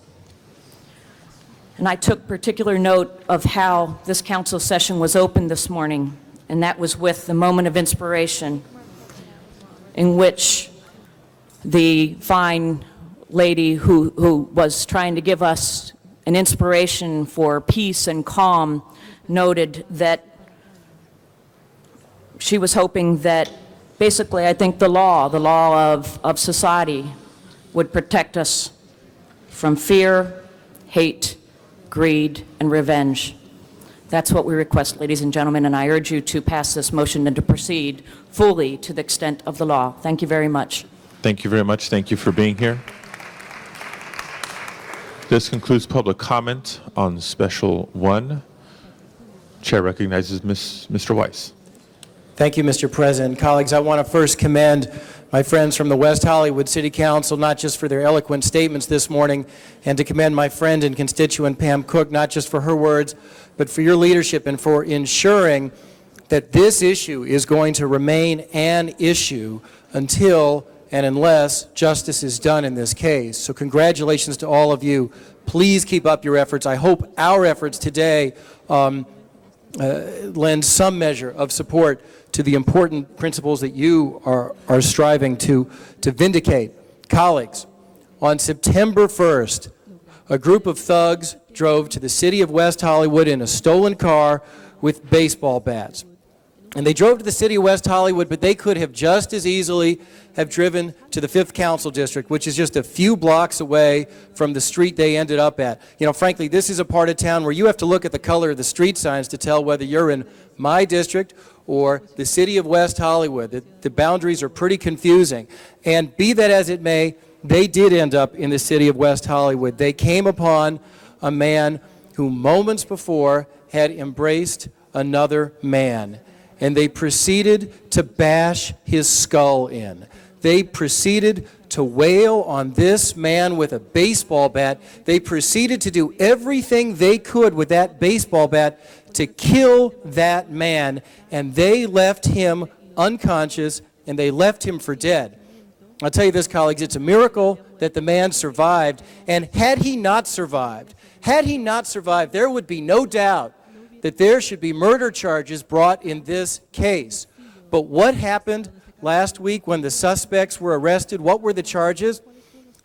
Speaker 21: And I took particular note of how this council session was opened this morning, and that was with the moment of inspiration in which the fine lady who was trying to give us an inspiration for peace and calm noted that she was hoping that basically, I think the law of society would protect us from fear, hate, greed, and revenge. That's what we request, ladies and gentlemen, and I urge you to pass this motion and to proceed fully to the extent of the law. Thank you very much.
Speaker 2: Thank you very much. Thank you for being here. This concludes public comment on Special 1. Chair recognizes Mr. Weiss.
Speaker 15: Thank you, Mr. President. Colleagues, I want to first commend my friends from the West Hollywood City Council, not just for their eloquent statements this morning, and to commend my friend and constituent Pam Cook, not just for her words, but for your leadership and for ensuring that this issue is going to remain an issue until and unless justice is done in this case. So congratulations to all of you. Please keep up your efforts. I hope our efforts today lend some measure of support to the important principles that you are striving to vindicate. Colleagues, on September 1st, a group of thugs drove to the city of West Hollywood in a stolen car with baseball bats. And they drove to the city of West Hollywood, but they could have just as easily have driven to the 5th Council District, which is just a few blocks away from the street they ended up at. You know, frankly, this is a part of town where you have to look at the color of the street signs to tell whether you're in my district or the city of West Hollywood. The boundaries are pretty confusing. And be that as it may, they did end up in the city of West Hollywood. They came upon a man who moments before had embraced another man. And they proceeded to bash his skull in. They proceeded to wail on this man with a baseball bat. They proceeded to do everything they could with that baseball bat to kill that man, and they left him unconscious, and they left him for dead. I'll tell you this, colleagues, it's a miracle that the man survived, and had he not survived, there would be no doubt that there should be murder charges brought in this case. But what happened last week when the suspects were arrested? What were the charges?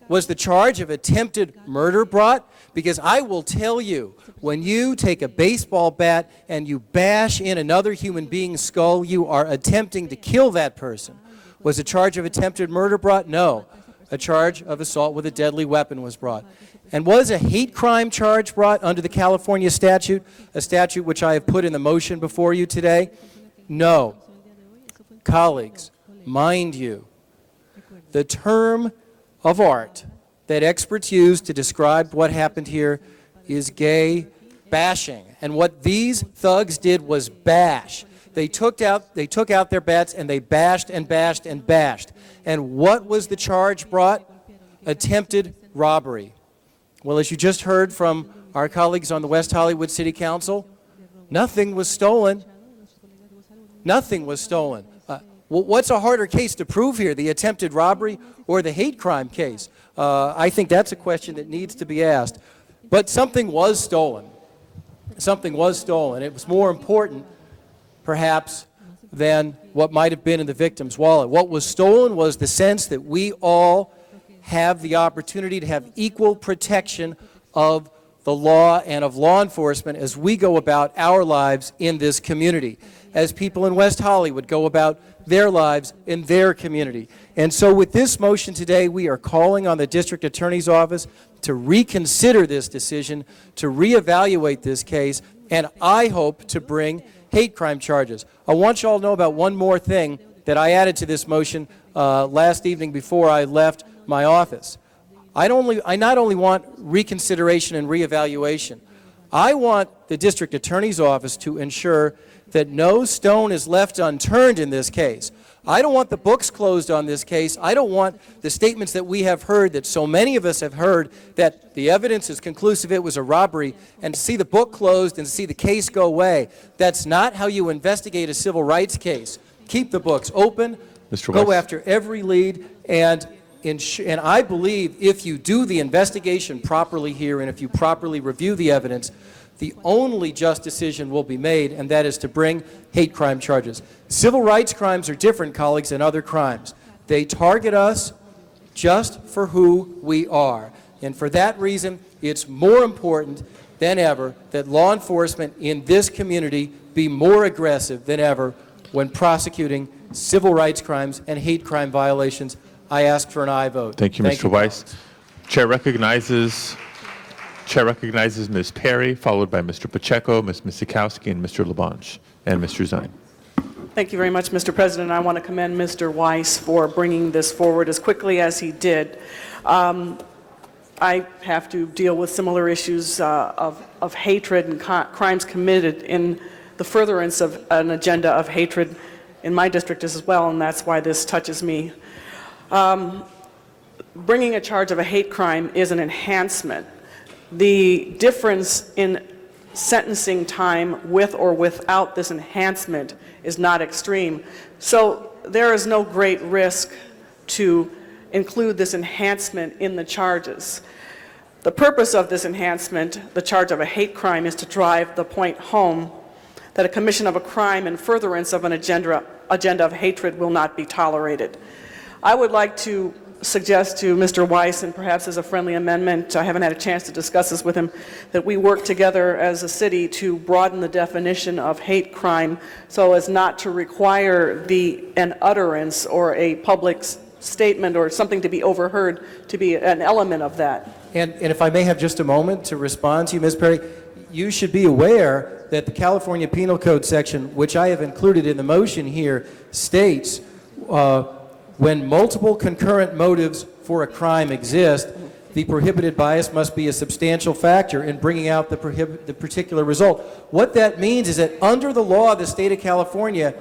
Speaker 15: Was the charge of attempted murder brought? Because I will tell you, when you take a baseball bat and you bash in another human being's skull, you are attempting to kill that person. Was a charge of attempted murder brought? No. A charge of assault with a deadly weapon was brought. And was a hate crime charge brought under the California statute, a statute which I have put in the motion before you today? No. Colleagues, mind you, the term of art that experts use to describe what happened here is gay bashing. And what these thugs did was bash. They took out their bats and they bashed and bashed and bashed. And what was the charge brought? Attempted robbery. Well, as you just heard from our colleagues on the West Hollywood City Council, nothing was stolen. Nothing was stolen. What's a harder case to prove here, the attempted robbery or the hate crime case? I think that's a question that needs to be asked. But something was stolen. Something was stolen. It was more important, perhaps,
Speaker 9: than what might have been in the victim's wallet. What was stolen was the sense that we all have the opportunity to have equal protection of the law and of law enforcement as we go about our lives in this community, as people in West Hollywood go about their lives in their community. And so with this motion today, we are calling on the District Attorney's Office to reconsider this decision, to reevaluate this case, and I hope to bring hate crime charges. I want you all to know about one more thing that I added to this motion last evening before I left my office. I not only want reconsideration and reevaluation, I want the District Attorney's Office to ensure that no stone is left unturned in this case. I don't want the books closed on this case. I don't want the statements that we have heard, that so many of us have heard, that the evidence is conclusive it was a robbery, and to see the book closed and see the case go away. That's not how you investigate a civil rights case. Keep the books open, go after every lead, and I believe if you do the investigation properly here and if you properly review the evidence, the only just decision will be made, and that is to bring hate crime charges. Civil rights crimes are different, colleagues, than other crimes. They target us just for who we are. And for that reason, it's more important than ever that law enforcement in this community be more aggressive than ever when prosecuting civil rights crimes and hate crime violations. I ask for an aye vote.
Speaker 2: Thank you, Mr. Weiss. Chair recognizes Ms. Perry, followed by Mr. Pacheco, Ms. Misikowski, and Mr. Labange, and Mr. Zine.
Speaker 1: Thank you very much, Mr. President. I want to commend Mr. Weiss for bringing this forward as quickly as he did. I have to deal with similar issues of hatred and crimes committed in the furtherance of an agenda of hatred in my district as well, and that's why this touches me. Bringing a charge of a hate crime is an enhancement. The difference in sentencing time with or without this enhancement is not extreme. So there is no great risk to include this enhancement in the charges. The purpose of this enhancement, the charge of a hate crime, is to drive the point home that a commission of a crime in furtherance of an agenda of hatred will not be tolerated. I would like to suggest to Mr. Weiss, and perhaps as a friendly amendment, I haven't had a chance to discuss this with him, that we work together as a city to broaden the definition of hate crime so as not to require an utterance or a public statement or something to be overheard to be an element of that.
Speaker 9: And if I may have just a moment to respond to you, Ms. Perry, you should be aware that the California Penal Code section, which I have included in the motion here, states when multiple concurrent motives for a crime exist, the prohibited bias must be a substantial factor in bringing out the particular result. What that means is that under the law of the state of California,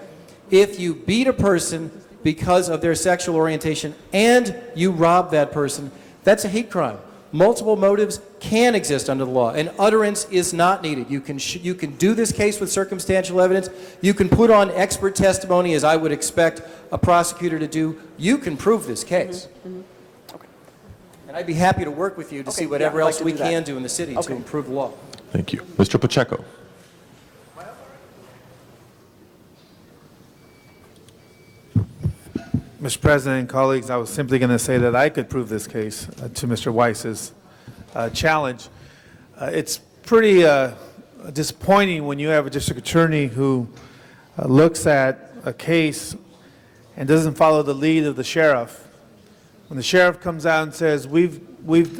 Speaker 9: if you beat a person because of their sexual orientation and you rob that person, that's a hate crime. Multiple motives can exist under the law, and utterance is not needed. You can do this case with circumstantial evidence. You can put on expert testimony, as I would expect a prosecutor to do. You can prove this case.
Speaker 1: Okay.
Speaker 9: And I'd be happy to work with you to see whatever else we can do in the city to improve the law.
Speaker 2: Thank you. Mr. Pacheco.
Speaker 22: Mr. President and colleagues, I was simply going to say that I could prove this case to Mr. Weiss's challenge. It's pretty disappointing when you have a district attorney who looks at a case and doesn't follow the lead of the sheriff. When the sheriff comes out and says, we've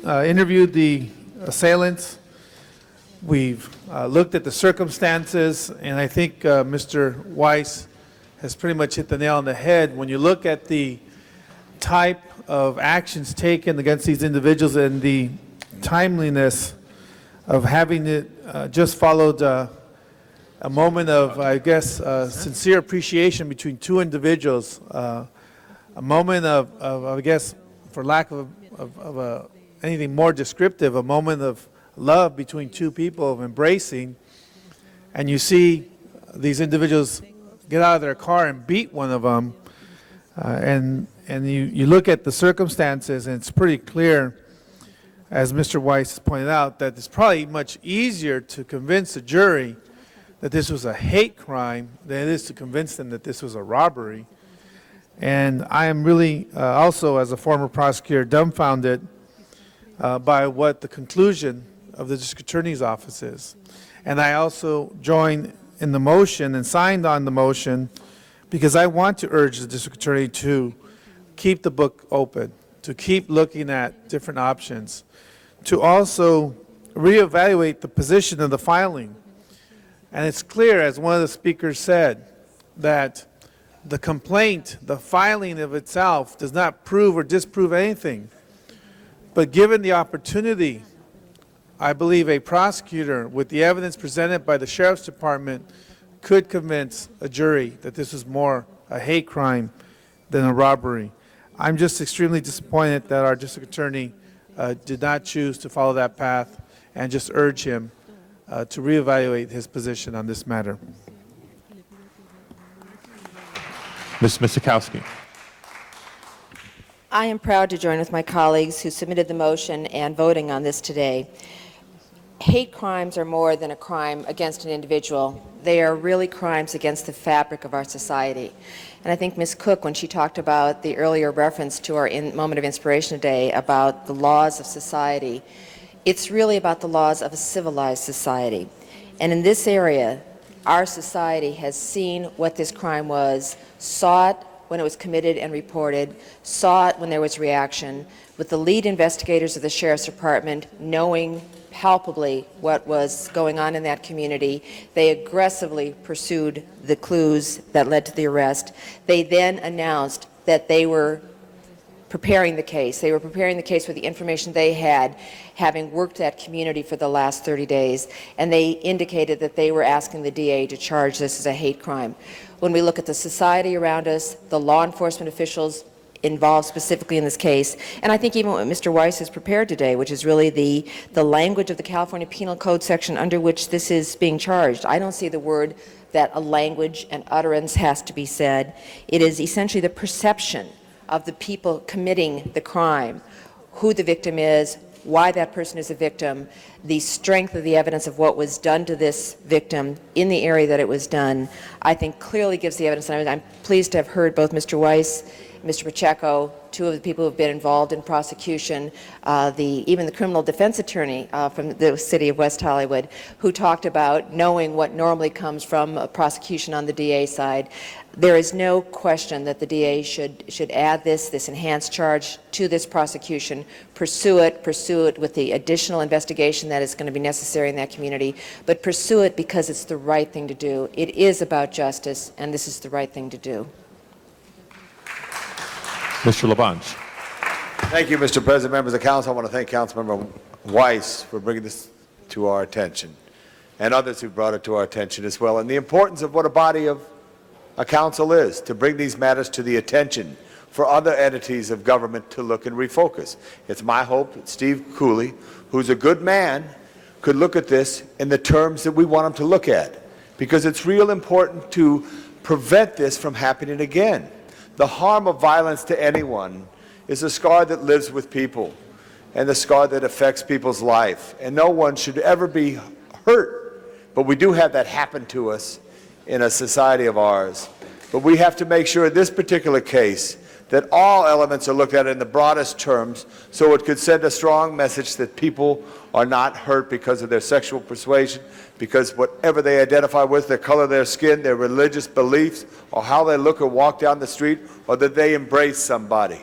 Speaker 22: interviewed the assailants, we've looked at the circumstances, and I think Mr. Weiss has pretty much hit the nail on the head. When you look at the type of actions taken against these individuals and the timeliness of having it just followed a moment of, I guess, sincere appreciation between two individuals, a moment of, I guess, for lack of anything more descriptive, a moment of love between two people, of embracing, and you see these individuals get out of their car and beat one of them, and you look at the circumstances, and it's pretty clear, as Mr. Weiss pointed out, that it's probably much easier to convince a jury that this was a hate crime than it is to convince them that this was a robbery. And I am really also, as a former prosecutor, dumbfounded by what the conclusion of the district attorney's office is. And I also joined in the motion and signed on the motion because I want to urge the district attorney to keep the book open, to keep looking at different options, to also reevaluate the position of the filing. And it's clear, as one of the speakers said, that the complaint, the filing of itself, does not prove or disprove anything. But given the opportunity, I believe a prosecutor, with the evidence presented by the Sheriff's Department, could convince a jury that this is more a hate crime than a robbery. I'm just extremely disappointed that our district attorney did not choose to follow that path, and just urge him to reevaluate his position on this matter.
Speaker 2: Ms. Misikowski.
Speaker 6: I am proud to join with my colleagues who submitted the motion and voting on this today. Hate crimes are more than a crime against an individual. They are really crimes against the fabric of our society. And I think Ms. Cook, when she talked about the earlier reference to our moment of inspiration today about the laws of society, it's really about the laws of a civilized society. And in this area, our society has seen what this crime was, saw it when it was committed and reported, saw it when there was reaction, with the lead investigators of the Sheriff's Department knowing palpably what was going on in that community. They aggressively pursued the clues that led to the arrest. They then announced that they were preparing the case. They were preparing the case with the information they had, having worked that community for the last 30 days, and they indicated that they were asking the DA to charge this as a hate crime. When we look at the society around us, the law enforcement officials involved specifically in this case, and I think even what Mr. Weiss has prepared today, which is really the language of the California Penal Code section under which this is being charged. I don't see the word that a language and utterance has to be said. It is essentially the perception of the people committing the crime, who the victim is, why that person is a victim, the strength of the evidence of what was done to this victim in the area that it was done, I think clearly gives the evidence. And I'm pleased to have heard both Mr. Weiss, Mr. Pacheco, two of the people who have been involved in prosecution, even the criminal defense attorney from the city of West Hollywood, who talked about knowing what normally comes from a prosecution on the DA side. There is no question that the DA should add this enhanced charge to this prosecution, pursue it with the additional investigation that is going to be necessary in that community, but pursue it because it's the right thing to do. It is about justice, and this is the right thing to do.
Speaker 2: Mr. Labange.
Speaker 7: Thank you, Mr. President, members of the council. I want to thank Councilmember Weiss for bringing this to our attention, and others who brought it to our attention as well, and the importance of what a body of a council is, to bring these matters to the attention for other entities of government to look and refocus. It's my hope that Steve Cooley, who's a good man, could look at this in the terms that we want him to look at, because it's real important to prevent this from happening again. The harm of violence to anyone is a scar that lives with people and the scar that affects people's life. And no one should ever be hurt. But we do have that happen to us in a society of ours. But we have to make sure in this particular case that all elements are looked at in the broadest terms so it could send a strong message that people are not hurt because of their sexual persuasion, because whatever they identify with, the color of their skin, their religious beliefs, or how they look or walk down the street, or that they embrace somebody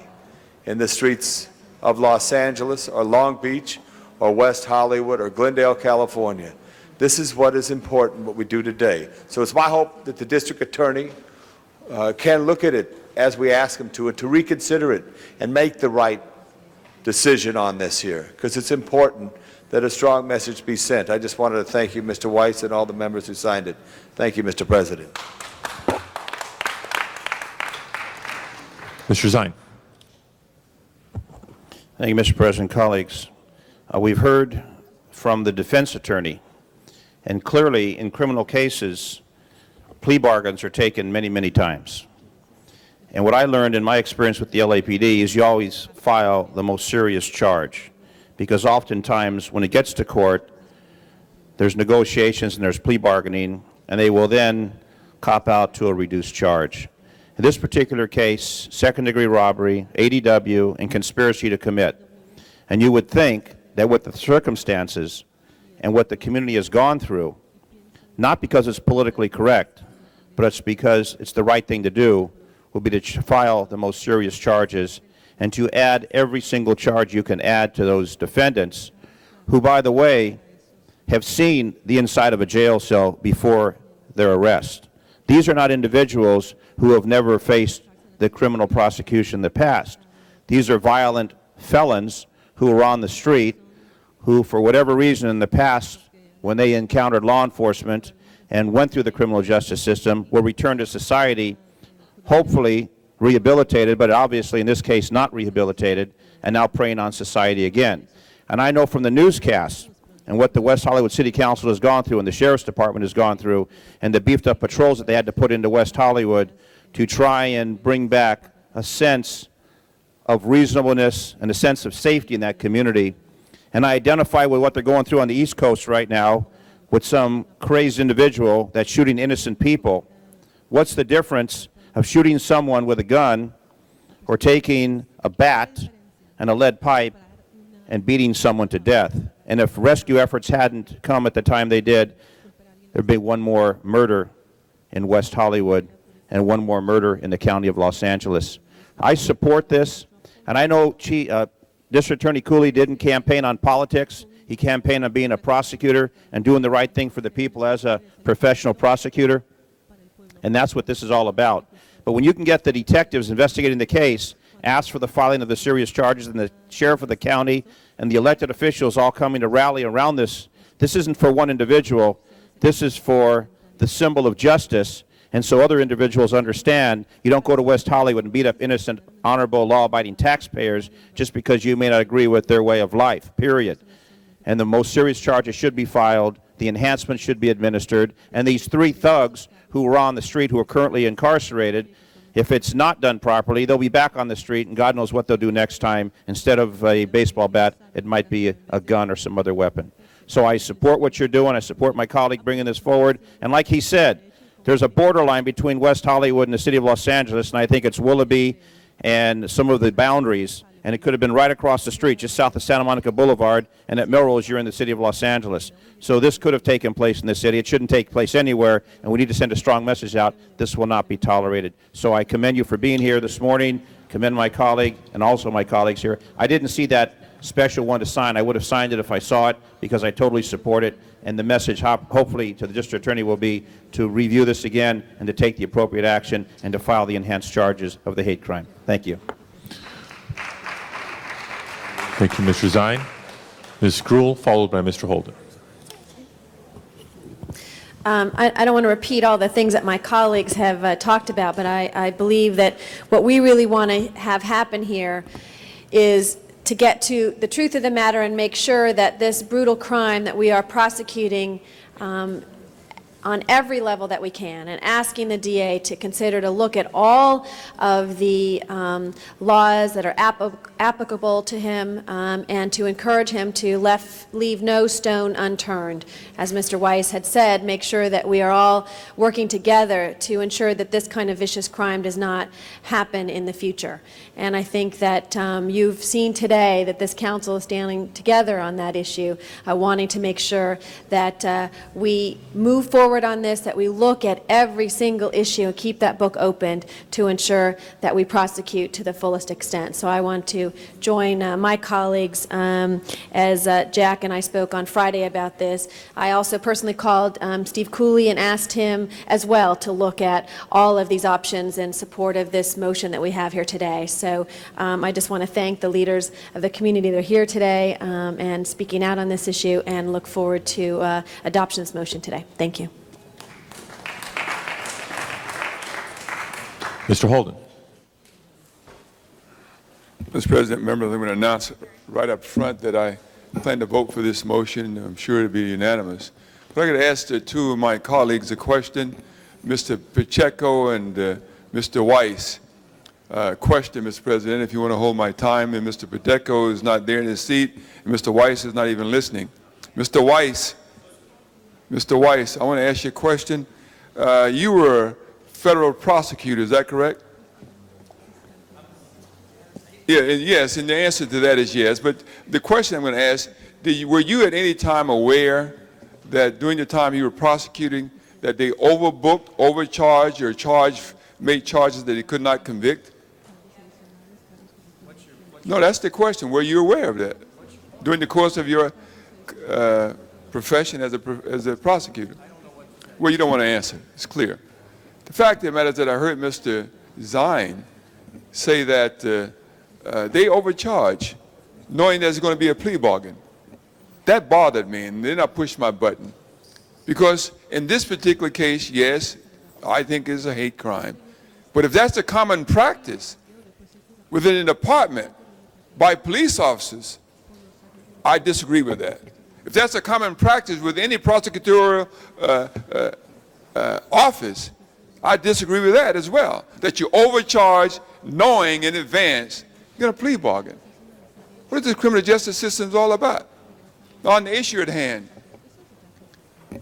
Speaker 7: in the streets of Los Angeles or Long Beach or West Hollywood or Glendale, California. This is what is important, what we do today. So it's my hope that the district attorney can look at it as we ask him to, and to reconsider it and make the right decision on this here, because it's important that a strong message be sent. I just wanted to thank you, Mr. Weiss, and all the members who signed it. Thank you, Mr. President.
Speaker 2: Mr. Zine.
Speaker 23: Thank you, Mr. President. Colleagues, we've heard from the defense attorney, and clearly in criminal cases, plea bargains are taken many, many times. And what I learned in my experience with the LAPD is you always file the most serious charge, because oftentimes when it gets to court, there's negotiations and there's plea bargaining, and they will then cop out to a reduced charge. In this particular case, second-degree robbery, ADW, and conspiracy to commit. And you would think that with the circumstances and what the community has gone through, not because it's politically correct, but it's because it's the right thing to do, will be to file the most serious charges and to add every single charge you can add to those defendants, who, by the way, have seen the inside of a jail cell before their arrest. These are not individuals who have never faced the criminal prosecution in the past. These are violent felons who are on the street, who, for whatever reason in the past, when they encountered law enforcement and went through the criminal justice system, will return to society, hopefully rehabilitated, but obviously in this case not rehabilitated, and now preying on society again. And I know from the newscasts and what the West Hollywood City Council has gone through and the Sheriff's Department has gone through and the beefed up patrols that they had to put into West Hollywood to try and bring back a sense of reasonableness and a sense of safety in that community. And I identify with what they're going through on the East Coast right now with some crazed individual that's shooting innocent people. What's the difference of shooting someone with a gun or taking a bat and a lead pipe and beating someone to death? And if rescue efforts hadn't come at the time they did, there'd be one more murder in West Hollywood and one more murder in the county of Los Angeles. I support this, and I know District Attorney Cooley didn't campaign on politics. He campaigned on being a prosecutor and doing the right thing for the people as a professional prosecutor, and that's what this is all about. But when you can get the detectives investigating the case, ask for the filing of the serious charges, and the sheriff of the county and the elected officials all coming to rally around this, this isn't for one individual. This is for the symbol of justice. And so other individuals understand you don't go to West Hollywood and beat up innocent, honorable, law-abiding taxpayers just because you may not agree with their way of life, period. And the most serious charges should be filed, the enhancement should be administered, and these three thugs who are on the street who are currently incarcerated, if it's not done properly, they'll be back on the street, and God knows what they'll do next time. Instead of a baseball bat, it might be a gun or some other weapon. So I support what you're doing. I support my colleague bringing this forward. And like he said, there's a borderline between West Hollywood and the city of Los Angeles, and I think it's Willoughby and some of the boundaries, and it could have been right across the street, just south of Santa Monica Boulevard, and at Melrose, you're in the city of Los Angeles. So this could have taken place in the city. It shouldn't take place anywhere, and we need to send a strong message out. This will not be tolerated. So I commend you for being here this morning, commend my colleague, and also my colleagues here. I didn't see that special one to sign. I would have signed it if I saw it, because I totally support it. And the message, hopefully, to the district attorney will be to review this again and to take the appropriate action and to file the enhanced charges of the hate crime. Thank you.
Speaker 2: Thank you, Mr. Zine. Ms. Gruhl, followed by Mr. Holden.
Speaker 8: I don't want to repeat all the things that my colleagues have talked about, but I believe that what we really want to have happen here is to get to the truth of the matter and make sure that this brutal crime that we are prosecuting on every level that we can, and asking the DA to consider to look at all of the laws that are applicable to him, and to encourage him to leave no stone unturned. As Mr. Weiss had said, make sure that we are all working together to ensure that this kind of vicious crime does not happen in the future. And I think that you've seen today that this council is standing together on that issue, wanting to make sure that we move forward on this, that we look at every single issue and keep that book opened to ensure that we prosecute to the fullest extent. So I want to join my colleagues as Jack and I spoke on Friday about this. I also personally called Steve Cooley and asked him as well to look at all of these options in support of this motion that we have here today. So I just want to thank the leaders of the community that are here today and speaking out on this issue, and look forward to adoption of this motion today. Thank you.
Speaker 2: Mr. Holden.
Speaker 10: Mr. President, members, I'm going to announce right up front that I plan to vote for this motion. I'm sure it'll be unanimous. But I'm going to ask two of my colleagues a question. Mr. Pacheco and Mr. Weiss. Question, Mr. President, if you want to hold my time, and Mr. Pacheco is not there in his seat, and Mr. Weiss is not even listening. Mr. Weiss, I want to ask you a question. you were federal prosecutor, is that correct? Yeah, and yes, and the answer to that is yes. But the question I'm going to ask, were you at any time aware that during the time you were prosecuting that they overbooked, overcharged, or made charges that they could not convict? No, that's the question. Were you aware of that during the course of your profession as a prosecutor? Well, you don't want to answer. It's clear. The fact of the matter is that I heard Mr. Zine say that they overcharge, knowing there's going to be a plea bargain. That bothered me, and then I pushed my button. Because in this particular case, yes, I think it's a hate crime. But if that's a common practice within a department by police officers, I disagree with that. If that's a common practice with any prosecutorial office, I disagree with that as well. That you overcharge knowing in advance you're going to plea bargain. What is the criminal justice system all about? On the issue at hand.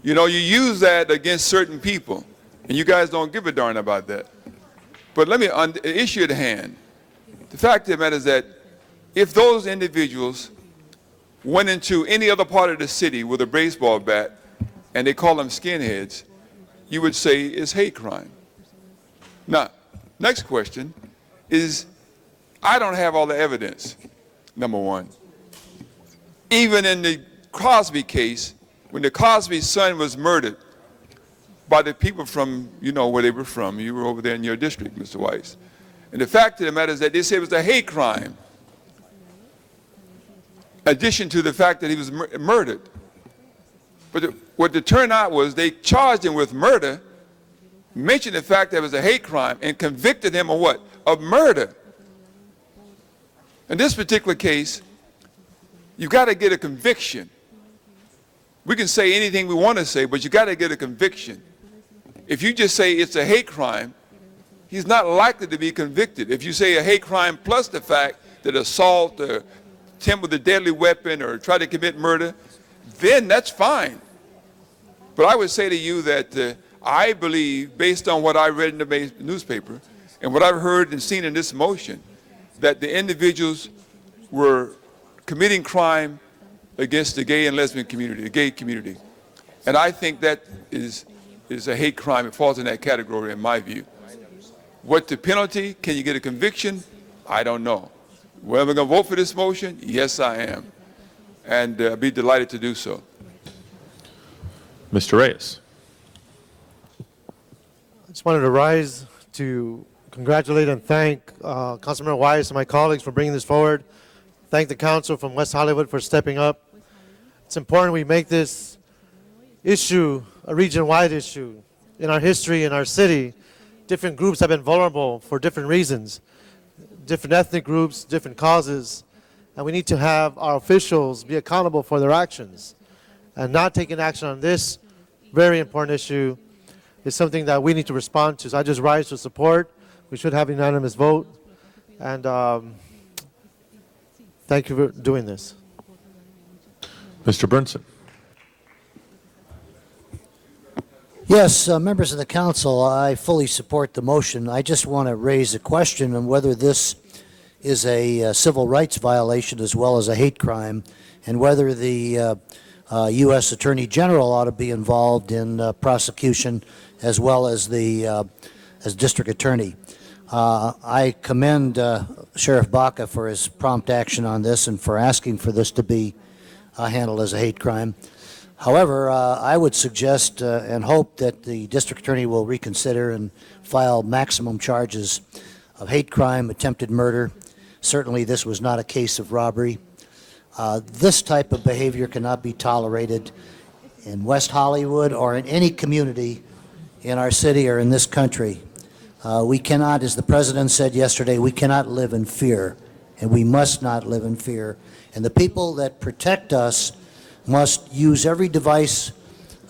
Speaker 10: You know, you use that against certain people, and you guys don't give a darn about that. But let me, on the issue at hand, the fact of the matter is that if those individuals went into any other part of the city with a baseball bat and they call them skinheads, you would say it's hate crime. Now, next question is, I don't have all the evidence, number one. Even in the Cosby case, when the Cosby son was murdered by the people from, you know where they were from, you were over there in your district, Mr. Weiss. And the fact of the matter is that they said it was a hate crime, in addition to the fact that he was murdered. But what the turnout was, they charged him with murder, mentioned the fact that it was a hate crime, and convicted him of what? Of murder. In this particular case, you've got to get a conviction. We can say anything we want to say, but you got to get a conviction. If you just say it's a hate crime, he's not likely to be convicted. If you say a hate crime plus the fact that assault, or attempt with a deadly weapon, or try to commit murder, then that's fine. But I would say to you that I believe, based on what I read in the newspaper and what I've heard and seen in this motion, that the individuals were committing crime against the gay and lesbian community, the gay community. And I think that is a hate crime. It falls in that category in my view. What the penalty? Can you get a conviction? I don't know. Well, am I going to vote for this motion? Yes, I am. And I'd be delighted to do so.
Speaker 2: Mr. Reyes.
Speaker 11: I just wanted to rise to congratulate and thank Councilmember Weiss and my colleagues for bringing this forward. Thank the council from West Hollywood for stepping up. It's important we make this issue a region-wide issue. In our history, in our city, different groups have been vulnerable for different reasons, different ethnic groups, different causes, and we need to have our officials be accountable for their actions. And not taking action on this very important issue is something that we need to respond to. So I just rise to support. We should have a unanimous vote. And thank you for doing this.
Speaker 2: Mr. Burnson.
Speaker 12: Yes, members of the council, I fully support the motion. I just want to raise a question on whether this is a civil rights violation as well as a hate crime, and whether the U.S. Attorney General ought to be involved in prosecution as well as the as district attorney. I commend Sheriff Baca for his prompt action on this and for asking for this to be handled as a hate crime. However, I would suggest and hope that the district attorney will reconsider and file maximum charges of hate crime, attempted murder. Certainly this was not a case of robbery. This type of behavior cannot be tolerated in West Hollywood or in any community in our city or in this country. We cannot, as the President said yesterday, we cannot live in fear, and we must not live in fear. And the people that protect us must use every device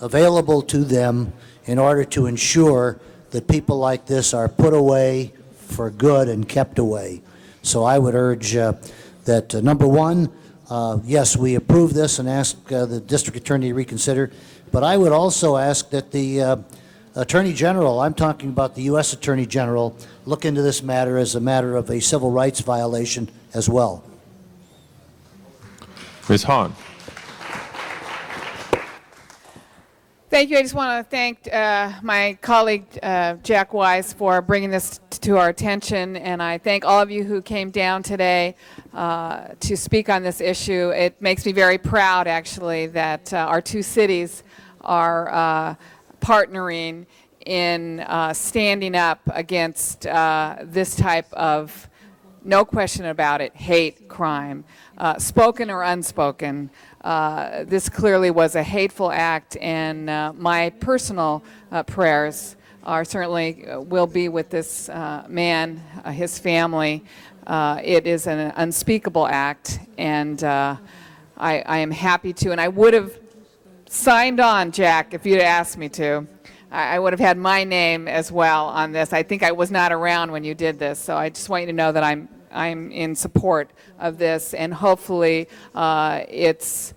Speaker 12: available to them in order to ensure that people like this are put away for good and kept away. So I would urge that, number one, yes, we approve this and ask the district attorney to reconsider, but I would also ask that the Attorney General, I'm talking about the U.S. Attorney General, look into this matter as a matter of a civil rights violation as well.
Speaker 2: Ms. Hahn.
Speaker 13: Thank you. I just want to thank my colleague Jack Weiss for bringing this to our attention, and I thank all of you who came down today to speak on this issue. It makes me very proud, actually, that our two cities are partnering in standing up against this type of, no question about it, hate crime, spoken or unspoken. This clearly was a hateful act, and my personal prayers are certainly will be with this man, his family. It is an unspeakable act, and I am happy to, and I would have signed on, Jack, if you'd asked me to. I would have had my name as well on this. I think I was not around when you did this, so I just want you to know that I'm in support of this, and hopefully it's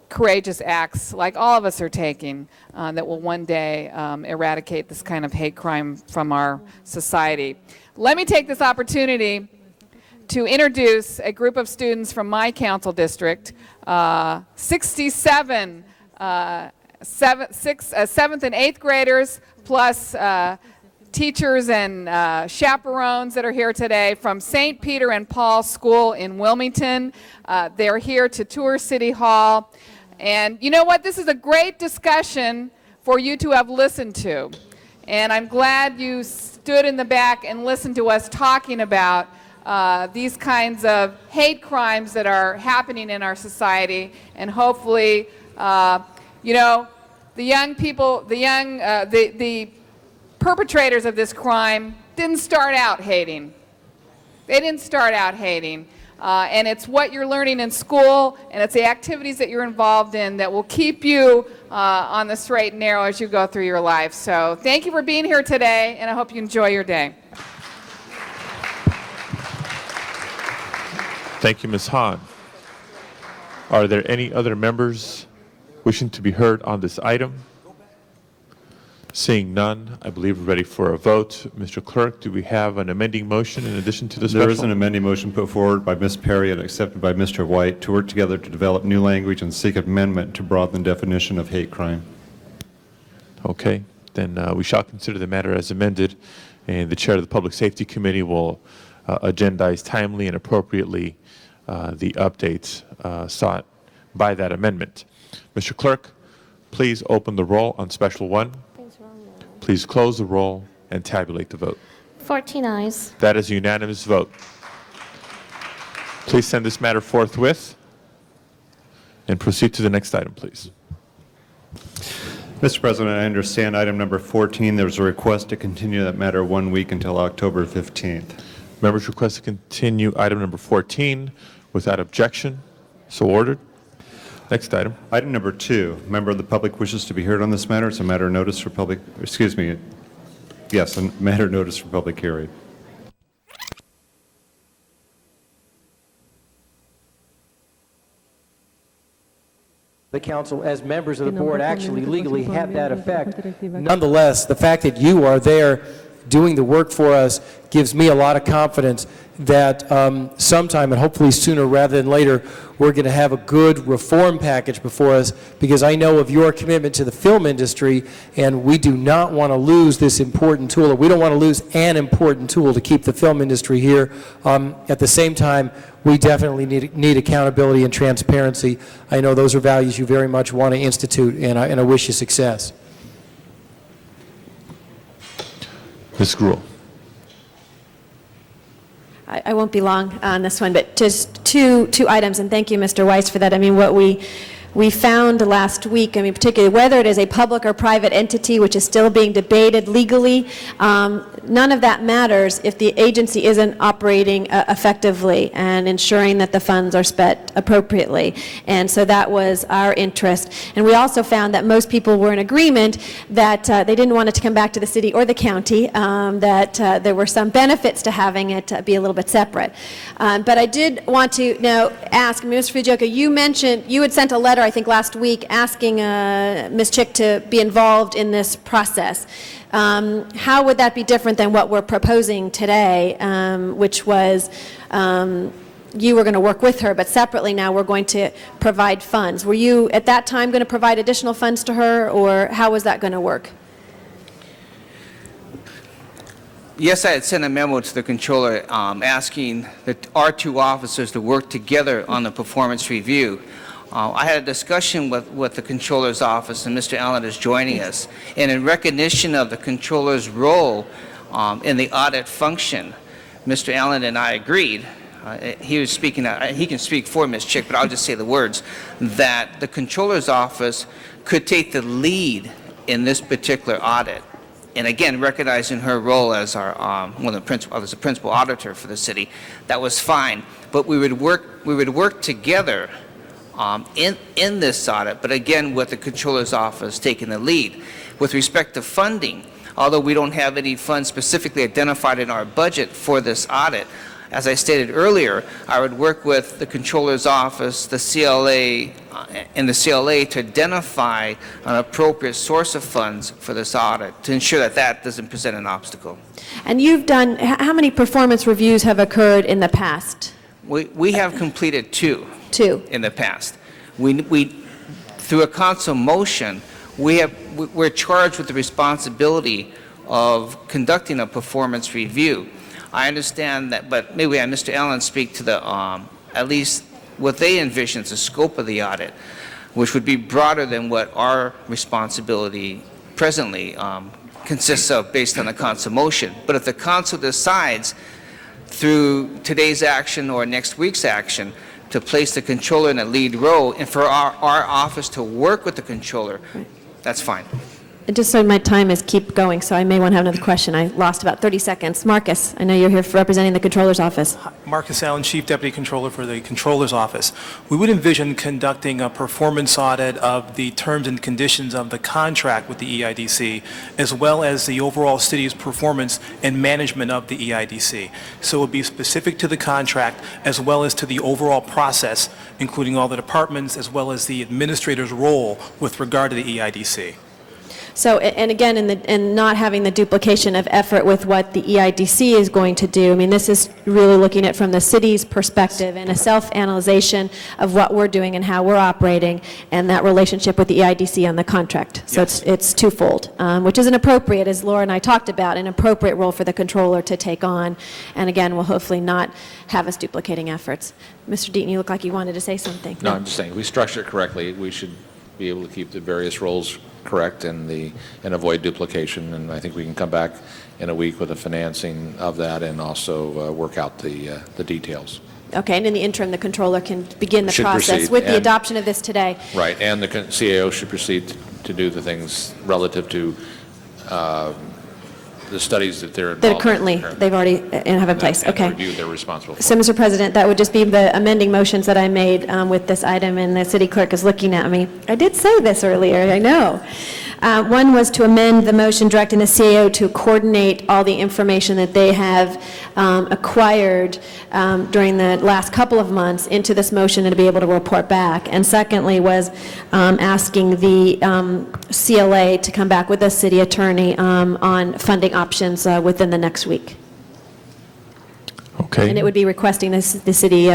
Speaker 13: courageous acts like all of us are taking that will one day eradicate this kind of hate crime from our society. Let me take this opportunity to introduce a group of students from my council district, 67 7th and 8th graders, plus teachers and chaperones that are here today from St. Peter and Paul School in Wilmington. They're here to tour City Hall. And you know what? This is a great discussion for you to have listened to. And I'm glad you stood in the back and listened to us talking about these kinds of hate crimes that are happening in our society. And hopefully, you know, the young people, the perpetrators of this crime didn't start out hating. They didn't start out hating. And it's what you're learning in school, and it's the activities that you're involved in that will keep you on the straight and narrow as you go through your life. So thank you for being here today, and I hope you enjoy your day.
Speaker 2: Thank you, Ms. Hahn. Are there any other members wishing to be heard on this item? Seeing none, I believe we're ready for a vote. Mr. Clerk, do we have an amending motion in addition to the special?
Speaker 3: There is an amending motion put forward by Ms. Perry and accepted by Mr. White to work together to develop new language and seek amendment to broaden the definition of hate crime.
Speaker 2: Okay, then we shall consider the matter as amended, and the chair of the Public Safety Committee will agendize timely and appropriately the updates sought by that amendment. Mr. Clerk, please open the roll on Special 1. Please close the roll and tabulate the vote.
Speaker 14: 14 ayes.
Speaker 2: That is a unanimous vote. Please send this matter forthwith and proceed to the next item, please.
Speaker 3: Mr. President, I understand item number 14, there was a request to continue that matter 1 week until October 15th.
Speaker 2: Members request to continue item number 14 without objection. So ordered. Next item.
Speaker 3: Item number 2, member of the public wishes to be heard on this matter. It's a matter of notice for public, excuse me, yes, a matter of notice for public hearing.
Speaker 9: The council, as members of the board, actually legally have that effect. Nonetheless, the fact that you are there doing the work for us gives me a lot of confidence that sometime, and hopefully sooner rather than later, we're going to have a good reform package before us, because I know of your commitment to the film industry, and we do not want to lose this important tool, or we don't want to lose an important tool to keep the film industry here. At the same time, we definitely need accountability and transparency. I know those are values you very much want to institute, and I wish you success.
Speaker 2: Ms. Gruhl.
Speaker 8: I won't be long on this one, but just two items, and thank you, Mr. Weiss, for that. I mean, what we found last week, I mean, particularly whether it is a public or private entity, which is still being debated legally, none of that matters if the agency isn't operating effectively and ensuring that the funds are spent appropriately. And so that was our interest. And we also found that most people were in agreement that they didn't want it to come back to the city or the county, that there were some benefits to having it be a little bit separate. But I did want to now ask, Mr. Fujioka, you mentioned, you had sent a letter, I think, last week asking Ms. Chick to be involved in this process. How would that be different than what we're proposing today, which was you were going to work with her, but separately now we're going to provide funds. Were you at that time going to provide additional funds to her, or how was that going to work?
Speaker 5: Yes, I had sent a memo to the controller asking our two officers to work together on the performance review. I had a discussion with the controller's office, and Mr. Allen is joining us. And in recognition of the controller's role in the audit function, Mr. Allen and I agreed. He was speaking. He can speak for Ms. Chick, but I'll just say the words that the controller's office could take the lead in this particular audit. And again, recognizing her role as our one of the principal auditor for the city, that was fine. But we would work together in this audit, but again with the controller's office taking the lead. With respect to funding, although we don't have any funds specifically identified in our budget for this audit, as I stated earlier, I would work with the controller's office, the CLA, and the CLA to identify an appropriate source of funds for this audit to ensure that that doesn't present an obstacle.
Speaker 8: And you've done, how many performance reviews have occurred in the past?
Speaker 5: We have completed two in the past. We through a council motion, we're charged with the responsibility of conducting a performance review. I understand that, but maybe I Mr. Allen speak to the at least what they envision as the scope of the audit, which would be broader than what our responsibility presently consists of based on the council motion. But if the council decides through today's action or next week's action to place the controller in a lead role and for our office to work with the controller, that's fine.
Speaker 8: Just so my time is keep going, so I may want to have another question. I lost about 30 seconds. Marcus, I know you're here representing the Controller's Office.
Speaker 14: Marcus Allen, Chief Deputy Controller for the Controller's Office. We would envision conducting a performance audit of the terms and conditions of the contract with the EIDC, as well as the overall city's performance and management of the EIDC. So it would be specific to the contract as well as to the overall process, including all the departments as well as the administrator's role with regard to the EIDC.
Speaker 8: So, and again, in not having the duplication of effort with what the EIDC is going to do, I mean, this is really looking at from the city's perspective and a self-analyzation of what we're doing and how we're operating and that relationship with the EIDC on the contract. So it's twofold, which is an appropriate, as Laura and I talked about, an appropriate role for the controller to take on. And again, will hopefully not have us duplicating efforts. Mr. Deaton, you look like you wanted to say something.
Speaker 17: No, I'm just saying, we structure it correctly. We should be able to keep the various roles correct and avoid duplication, and I think we can come back in a week with the financing of that and also work out the details.
Speaker 8: Okay, and in the interim, the controller can begin the
Speaker 17: Should
Speaker 8: process
Speaker 17: proceed,
Speaker 8: with the
Speaker 17: and-
Speaker 8: adoption of this today.
Speaker 17: Right, and the CAO should proceed to do the things relative to the studies that they're
Speaker 8: That
Speaker 17: involved
Speaker 8: are currently, they've already have in place.
Speaker 17: and the
Speaker 8: Okay.
Speaker 17: review they're responsible for.
Speaker 8: So, Mr. President, that would just be the amending motions that I made with this item, and the city clerk is looking at me. I did say this earlier, I know. One was to amend the motion directing the CAO to coordinate all the information that they have acquired during the last couple of months into this motion and to be able to report back. And secondly was asking the CLA to come back with the city attorney on funding options within the next week.
Speaker 2: Okay.
Speaker 8: And it would be requesting the city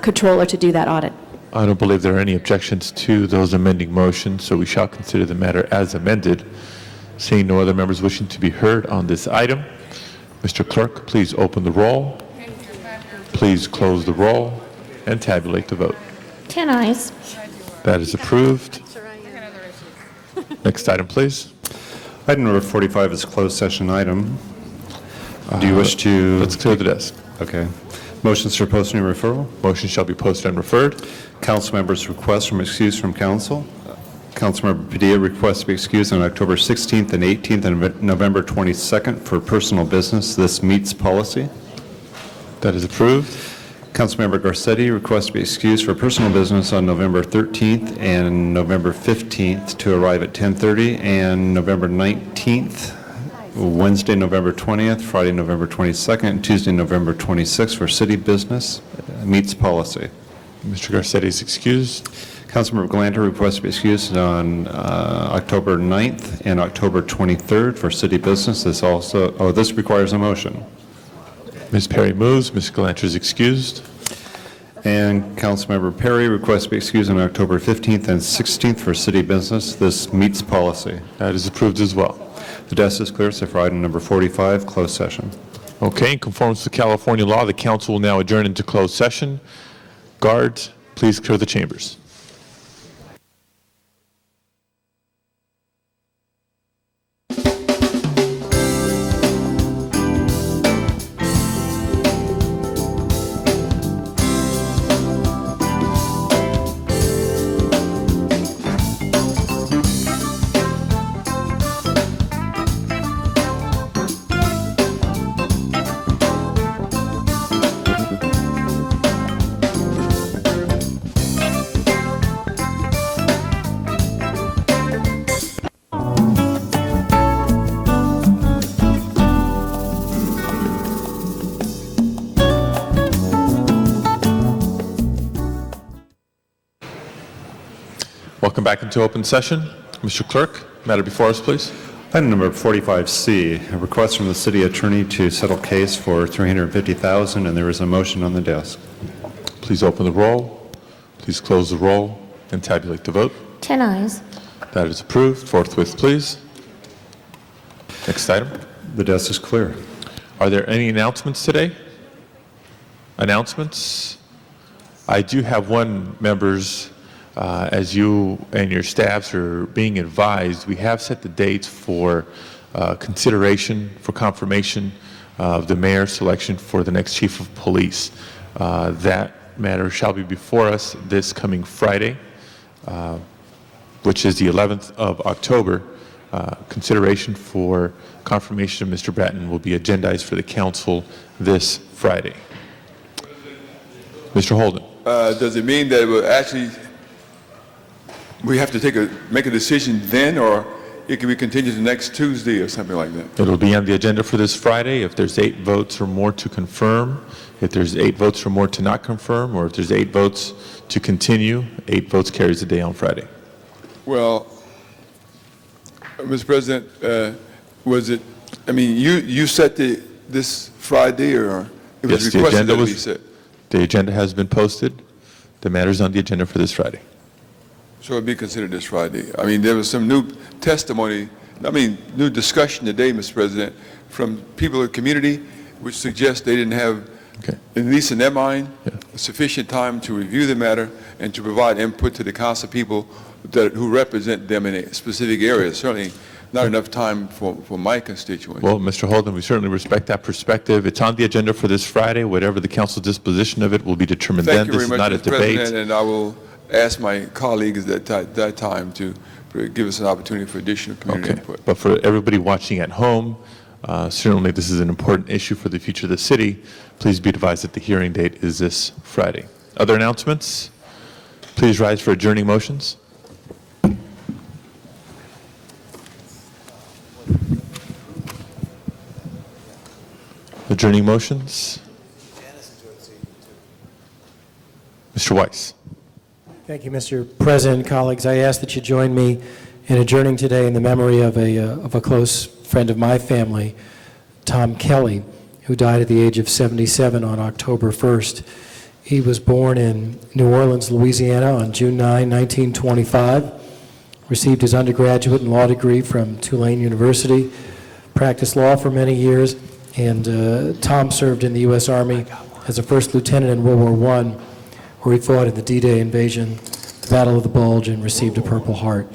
Speaker 8: controller to do that audit.
Speaker 2: I don't believe there are any objections to those amending motions, so we shall consider the matter as amended. Seeing no other members wishing to be heard on this item, Mr. Clerk, please open the roll. Please close the roll and tabulate the vote.
Speaker 24: 10 ayes.
Speaker 2: That is approved. Next item, please.
Speaker 3: Item number 45 is a closed session item. Do you wish to?
Speaker 2: Let's clear the desk.
Speaker 3: Okay. Motions for posting and referral?
Speaker 2: Motion shall be posted and referred.
Speaker 3: Council members' request from excuse from council? Councilmember Padilla requests to be excused on October 16th and 18th and November 22nd for personal business. This meets policy.
Speaker 2: That is approved.
Speaker 3: Councilmember Garcetti requests to be excused for personal business on November 13th and November 15th to arrive at 10:30, and November 19th, Wednesday, November 20th, Friday, November 22nd, and Tuesday, November 26th for city business. Meets policy.
Speaker 2: Mr. Garcetti is excused.
Speaker 3: Councilmember Galanter requests to be excused on October 9th and October 23rd for city business. This requires a motion.
Speaker 2: Ms. Perry moves. Ms. Galanter is excused.
Speaker 3: And Councilmember Perry requests to be excused on October 15th and 16th for city business. This meets policy.
Speaker 2: That is approved as well.
Speaker 3: The desk is clear, so for item number 45, closed session.
Speaker 2: Okay, in conformance to California law, the council will now adjourn into closed session. Guards, please clear the chambers. Welcome back into open session. Mr. Clerk, matter before us, please.
Speaker 3: Item number 45C, a request from the city attorney to settle case for $350,000, and there is a motion on the desk.
Speaker 2: Please open the roll. Please close the roll and tabulate the vote.
Speaker 16: 10 ayes.
Speaker 2: That is approved. Forthwith, please. Next item.
Speaker 3: The desk is clear.
Speaker 2: Are there any announcements today? Announcements? I do have one, members. As you and your staffs are being advised, we have set the dates for consideration for confirmation of the mayor's selection for the next chief of police. That matter shall be before us this coming Friday, which is the 11th of October. Consideration for confirmation of Mr. Bratton will be agendized for the council this Friday. Mr. Holden.
Speaker 10: Does it mean that it will actually we have to make a decision then, or it can be continued to next Tuesday or something like that?
Speaker 2: It'll be on the agenda for this Friday. If there's 8 votes or more to confirm, if there's 8 votes or more to not confirm, or if there's 8 votes to continue, 8 votes carries the day on Friday.
Speaker 10: Well, Mr. President, was it, I mean, you set this Friday, or it was
Speaker 2: Yes,
Speaker 10: requested that it be set?
Speaker 2: The agenda has been posted. The matter's on the agenda for this Friday.
Speaker 10: So it'll be considered this Friday. I mean, there was some new testimony, new discussion today, Mr. President, from people in the community, which suggests they didn't have, at least in their mind, sufficient time to review the matter and to provide input to the council people who represent them in a specific area. Certainly not enough time for my constituents.
Speaker 2: Well, Mr. Holden, we certainly respect that perspective. It's on the agenda for this Friday. Whatever the council's disposition of it will be determined then.
Speaker 10: Thank you very much,
Speaker 2: This is not a
Speaker 10: Mr.
Speaker 2: debate.
Speaker 10: President, and I will ask my colleagues at that time to give us an opportunity for additional community input.
Speaker 2: But for everybody watching at home, certainly this is an important issue for the future of the city. Please be advised that the hearing date is this Friday. Other announcements? Please rise for adjourning motions. Adjourning motions. Mr. Weiss.
Speaker 9: Thank you, Mr. President, colleagues. I ask that you join me in adjourning today in the memory of a close friend of my family, Tom Kelly, who died at the age of 77 on October 1st. He was born in New Orleans, Louisiana on June 9, 1925, received his undergraduate and law degree from Tulane University, practiced law for many years, and Tom served in the U.S. Army as a first lieutenant in World War I, where he fought in the D-Day invasion, the Battle of the Bulge, and received a Purple Heart.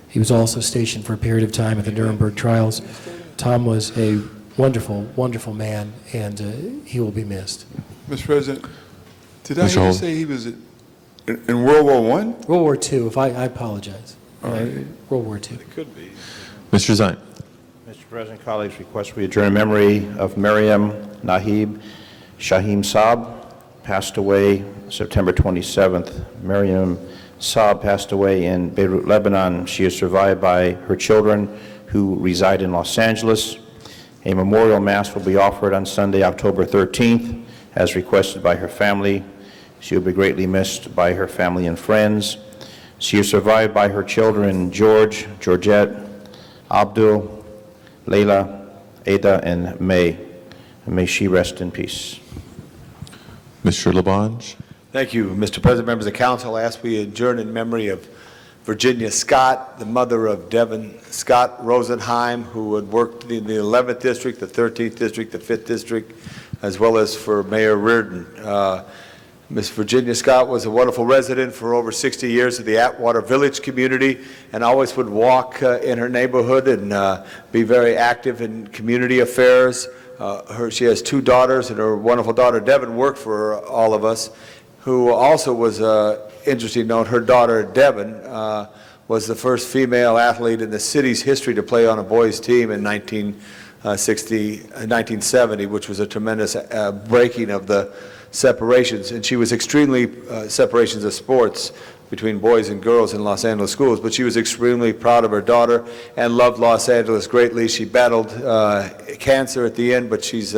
Speaker 9: He was also stationed for a period of time at the Nuremberg trials. Tom was a wonderful, wonderful man, and he will be missed.
Speaker 10: Mr. President, did I hear you say he was in World War I?
Speaker 9: World War II, I apologize. World War II.
Speaker 7: It could be.
Speaker 2: Mr. Zine.
Speaker 23: Mr. President, colleagues, request we adjourn in memory of Maryam Nahib Shahim Saab, passed away September 27th. Maryam Saab passed away in Beirut, Lebanon. She is survived by her children who reside in Los Angeles. A memorial mass will be offered on Sunday, October 13th, as requested by her family. She will be greatly missed by her family and friends. She is survived by her children, George, Georgette, Abdul, Layla, Ada, and May. And may she rest in peace.
Speaker 2: Mr. Labange.
Speaker 7: Thank you, Mr. President, members of council. I ask we adjourn in memory of Virginia Scott, the mother of Devin Scott Rosenheim, who had worked in the 11th District, the 13th District, the 5th District, as well as for Mayor Reardon. Miss Virginia Scott was a wonderful resident for over 60 years of the Atwater Village community and always would walk in her neighborhood and be very active in community affairs. She has two daughters, and her wonderful daughter Devin worked for all of us, who also was interesting to note, her daughter Devin was the first female athlete in the city's history to play on a boys team in 1970, which was a tremendous breaking of the separations, and she was extremely separations of sports between boys and girls in Los Angeles schools, but she was extremely proud of her daughter and loved Los Angeles greatly. She battled cancer at the end, but she's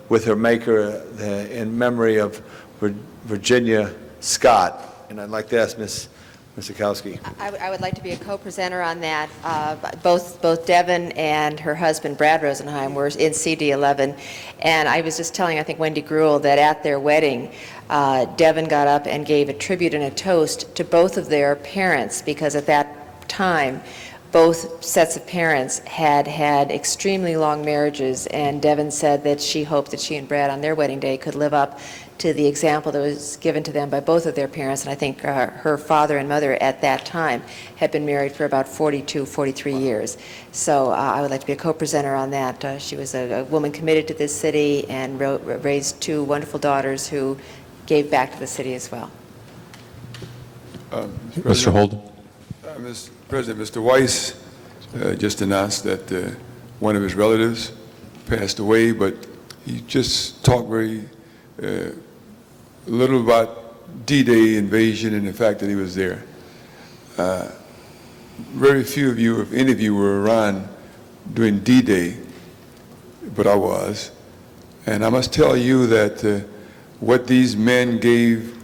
Speaker 7: with her maker in memory of Virginia Scott. And I'd like to ask Ms. Sikowski.
Speaker 6: I would like to be a co-presenter on that. Both Devin and her husband, Brad Rosenheim, were in CD11. And I was just telling, I think, Wendy Gruhl that at their wedding, Devin got up and gave a tribute and a toast to both of their parents, because at that time, both sets of parents had had extremely long marriages, and Devin said that she hoped that she and Brad on their wedding day could live up to the example that was given to them by both of their parents. And I think her father and mother at that time had been married for about 42, 43 years. So I would like to be a co-presenter on that. She was a woman committed to this city and raised two wonderful daughters who gave back to the city as well.
Speaker 2: Mr. Holden.
Speaker 10: Mr. President, Mr. Weiss just announced that one of his relatives passed away, but he just talked very little about D-Day invasion and the fact that he was there. Very few of you, if any of you, were around during D-Day, but I was. And I must tell you that what these men gave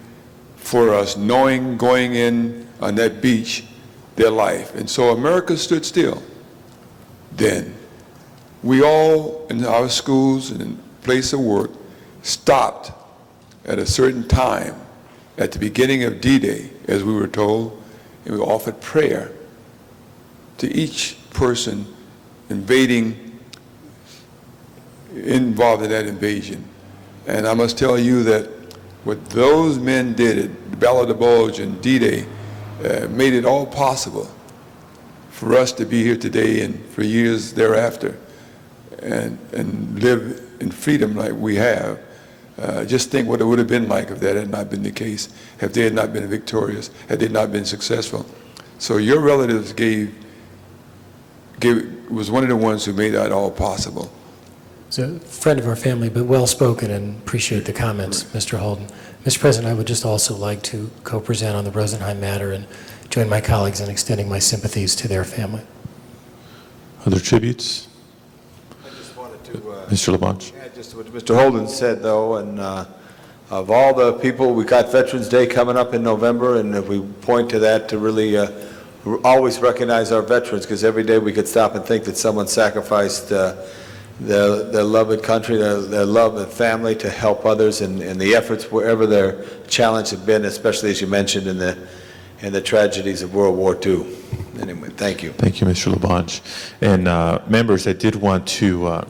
Speaker 10: for us, knowing going in on that beach, their life. And so America stood still then. We all, in our schools and in place of work, stopped at a certain time at the beginning of D-Day, as we were told, and we offered prayer to each person involved in that invasion. And I must tell you that what those men did at the Battle of the Bulge and D-Day made it all possible for us to be here today and for years thereafter and live in freedom like we have. Just think what it would have been like if that had not been the case, if they had not been victorious, had they not been successful. So your relatives was one of the ones who made that all possible.
Speaker 9: He's a friend of our family, but well-spoken, and appreciate the comments, Mr. Holden. Mr. President, I would just also like to co-present on the Rosenheim matter and join my colleagues in extending my sympathies to their family.
Speaker 2: Other tributes?
Speaker 7: I just wanted to...
Speaker 2: Mr. Labange.
Speaker 7: Yeah, just what Mr. Holden said, though, and of all the people, we got Veterans Day coming up in November, and if we point to that to really always recognize our veterans, because every day we could stop and think that someone sacrificed their loved country, their love and family to help others, and the efforts wherever their challenge have been, especially as you mentioned in the tragedies of World War II. Anyway, thank you.
Speaker 2: Thank you, Mr. Labange. And members, I did want to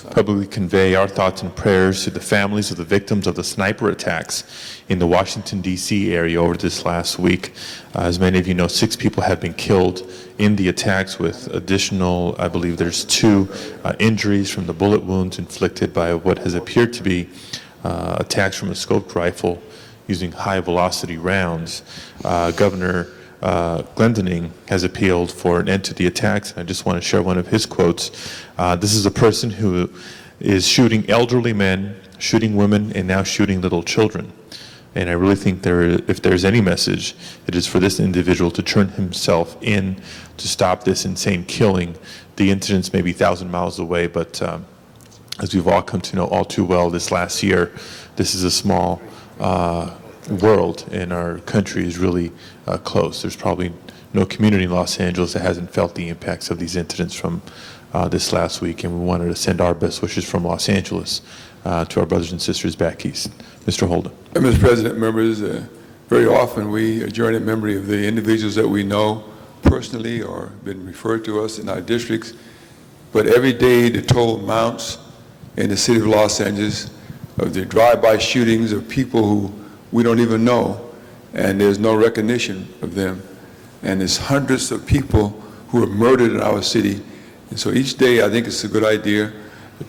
Speaker 2: publicly convey our thoughts and prayers to the families of the victims of the sniper attacks in the Washington, D.C. area over this last week. As many of you know, 6 people have been killed in the attacks, with additional, I believe there's 2 injuries from the bullet wounds inflicted by what has appeared to be attacks from a scoped rifle using high velocity rounds. Governor Glendening has appealed for an end to the attacks. I just want to share one of his quotes. This is a person who is shooting elderly men, shooting women, and now shooting little children. And I really think if there's any message, it is for this individual to turn himself in to stop this insane killing. The incidents may be 1,000 miles away, but as we've all come to know all too well this last year, this is a small world, and our country is really close. There's probably no community in Los Angeles that hasn't felt the impacts of these incidents from this last week, and we wanted to send our best wishes from Los Angeles to our brothers and sisters back east. Mr. Holden.
Speaker 10: Mr. President, members, very often we adjourn in memory of the individuals that we know personally or been referred to us in our districts, but every day the toll mounts in the city of Los Angeles of the drive-by shootings of people who we don't even know, and there's no recognition of them. And there's hundreds of people who are murdered in our city. And so each day I think it's a good idea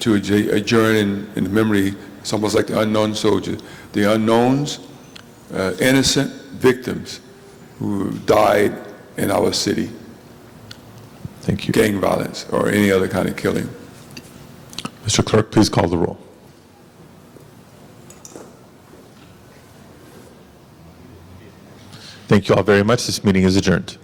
Speaker 10: to adjourn in the memory. It's almost like the unknown soldier, the unknowns, innocent victims who died in our city.
Speaker 2: Thank you.
Speaker 10: Gang violence or any other kind of killing.
Speaker 2: Mr. Clerk, please call the roll. Thank you all very much. This meeting is adjourned.